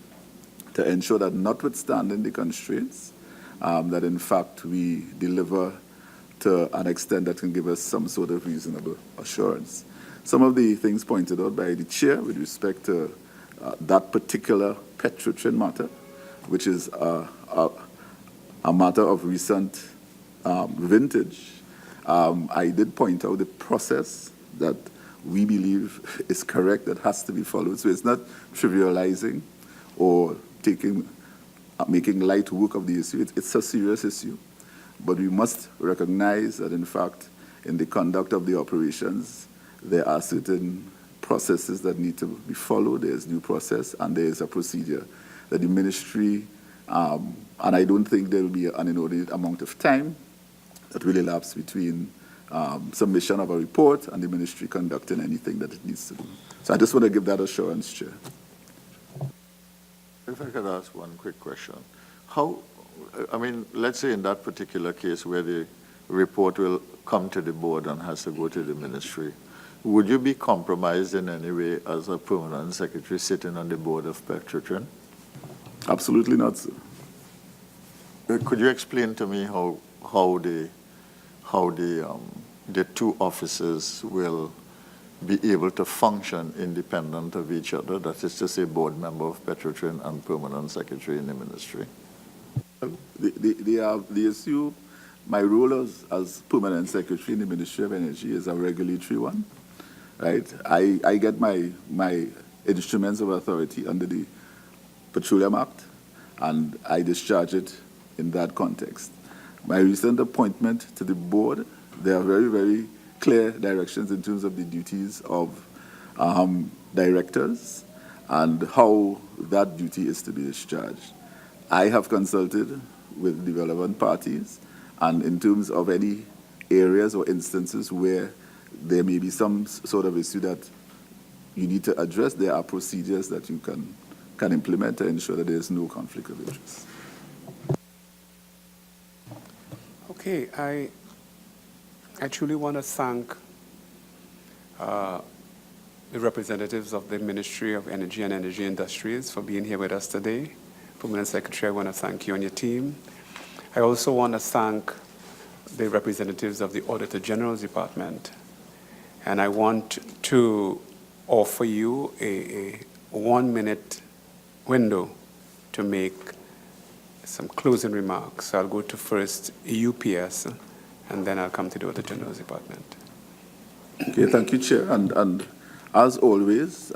to ensure that, notwithstanding the constraints, that in fact we deliver to an extent that can give us some sort of reasonable assurance. Some of the things pointed out by the chair with respect to that particular Petrotrin matter, which is a matter of recent vintage. I did point out the process that we believe is correct, that has to be followed. So it's not trivializing or making light work of the issue. It's a serious issue. But we must recognize that, in fact, in the conduct of the operations, there are certain processes that need to be followed. There's due process, and there is a procedure that the ministry, and I don't think there will be an inordinate amount of time that will elapse between submission of a report and the ministry conducting anything that it needs to do. So I just want to give that assurance, Chair. If I could ask one quick question. Let's say in that particular case where the report will come to the board and has to go to the ministry, would you be compromised in any way as a permanent secretary sitting on the board of Petrotrin? Absolutely not, sir. Could you explain to me how the two officers will be able to function independent of each other? That is to say, board member of Petrotrin and permanent secretary in the ministry. The issue, my role as permanent secretary in the Ministry of Energy is a regulatory one. right? I get my instruments of authority under the Petroleum Act, and I discharge it in that context. My recent appointment to the board, there are very, very clear directions in terms of the duties of directors and how that duty is to be discharged. I have consulted with the relevant parties, and in terms of any areas or instances where there may be some sort of issue that you need to address, there are procedures that you can implement to ensure that there is no conflict of interest. Okay, I truly want to thank the representatives of the Ministry of Energy and Energy Industries for being here with us today. Permanent Secretary, I want to thank you and your team. I also want to thank the representatives of the Auditor General's Department. And I want to offer you a 1-minute window to make some closing remarks. I'll go to first UPS, and then I'll come to the Auditor General's Department. Okay, thank you, Chair. And as always,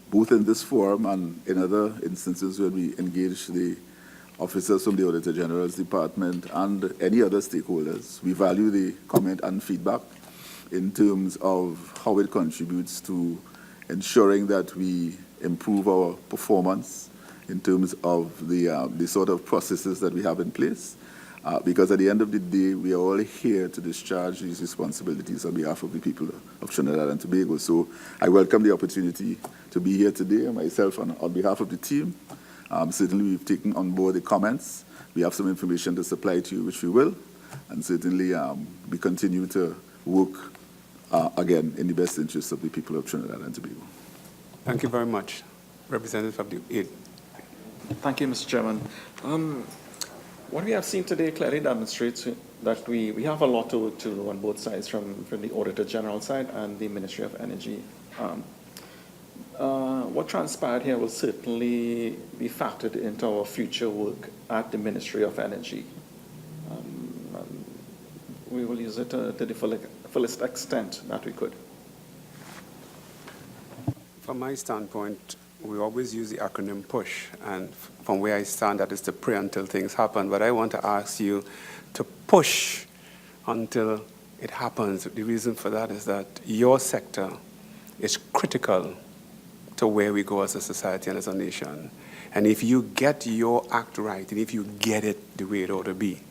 both in this forum and in other instances where we engage the officers from the Auditor General's Department and any other stakeholders, we value the comment and feedback in terms of how it contributes to ensuring that we improve our performance in terms of the sort of processes that we have in place. Because at the end of the day, we are all here to discharge these responsibilities on behalf of the people of Trinidad and Tobago. So I welcome the opportunity to be here today, myself on behalf of the team. Certainly we've taken on board the comments. We have some information to supply to you, which we will. And certainly we continue to work, again, in the best interest of the people of Trinidad and Tobago. Thank you very much. Representative of the aid. Thank you, Mr. Chairman. What we have seen today clearly demonstrates that we have a lot to do on both sides, from the Auditor General side and the Ministry of Energy. What transpired here will certainly be factored into our future work at the Ministry of Energy. We will use it to the fullest extent that we could. From my standpoint, we always use the acronym PUSH, and from where I stand, that is to pray until things happen. But I want to ask you to push until it happens. The reason for that is that your sector is critical to where we go as a society and as a nation. And if you get your act right, and if you get it the way it ought to be,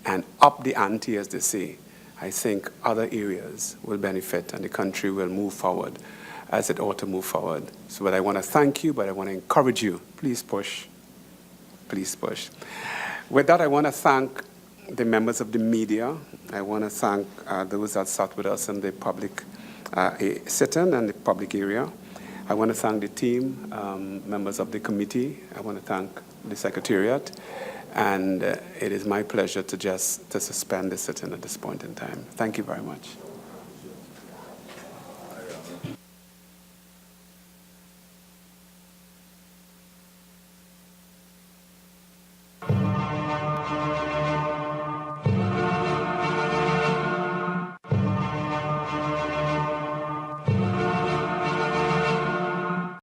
and up the ante, as they say, I think other areas will benefit and the country will move forward as it ought to move forward. So, but I want to thank you, but I want to encourage you. Please push. Please push. With that, I want to thank the members of the media. I want to thank those that sat with us in the public sit-in and the public area. I want to thank the team, members of the committee. I want to thank the Secretariat. And it is my pleasure to suspend the sit-in at this point in time. Thank you very much.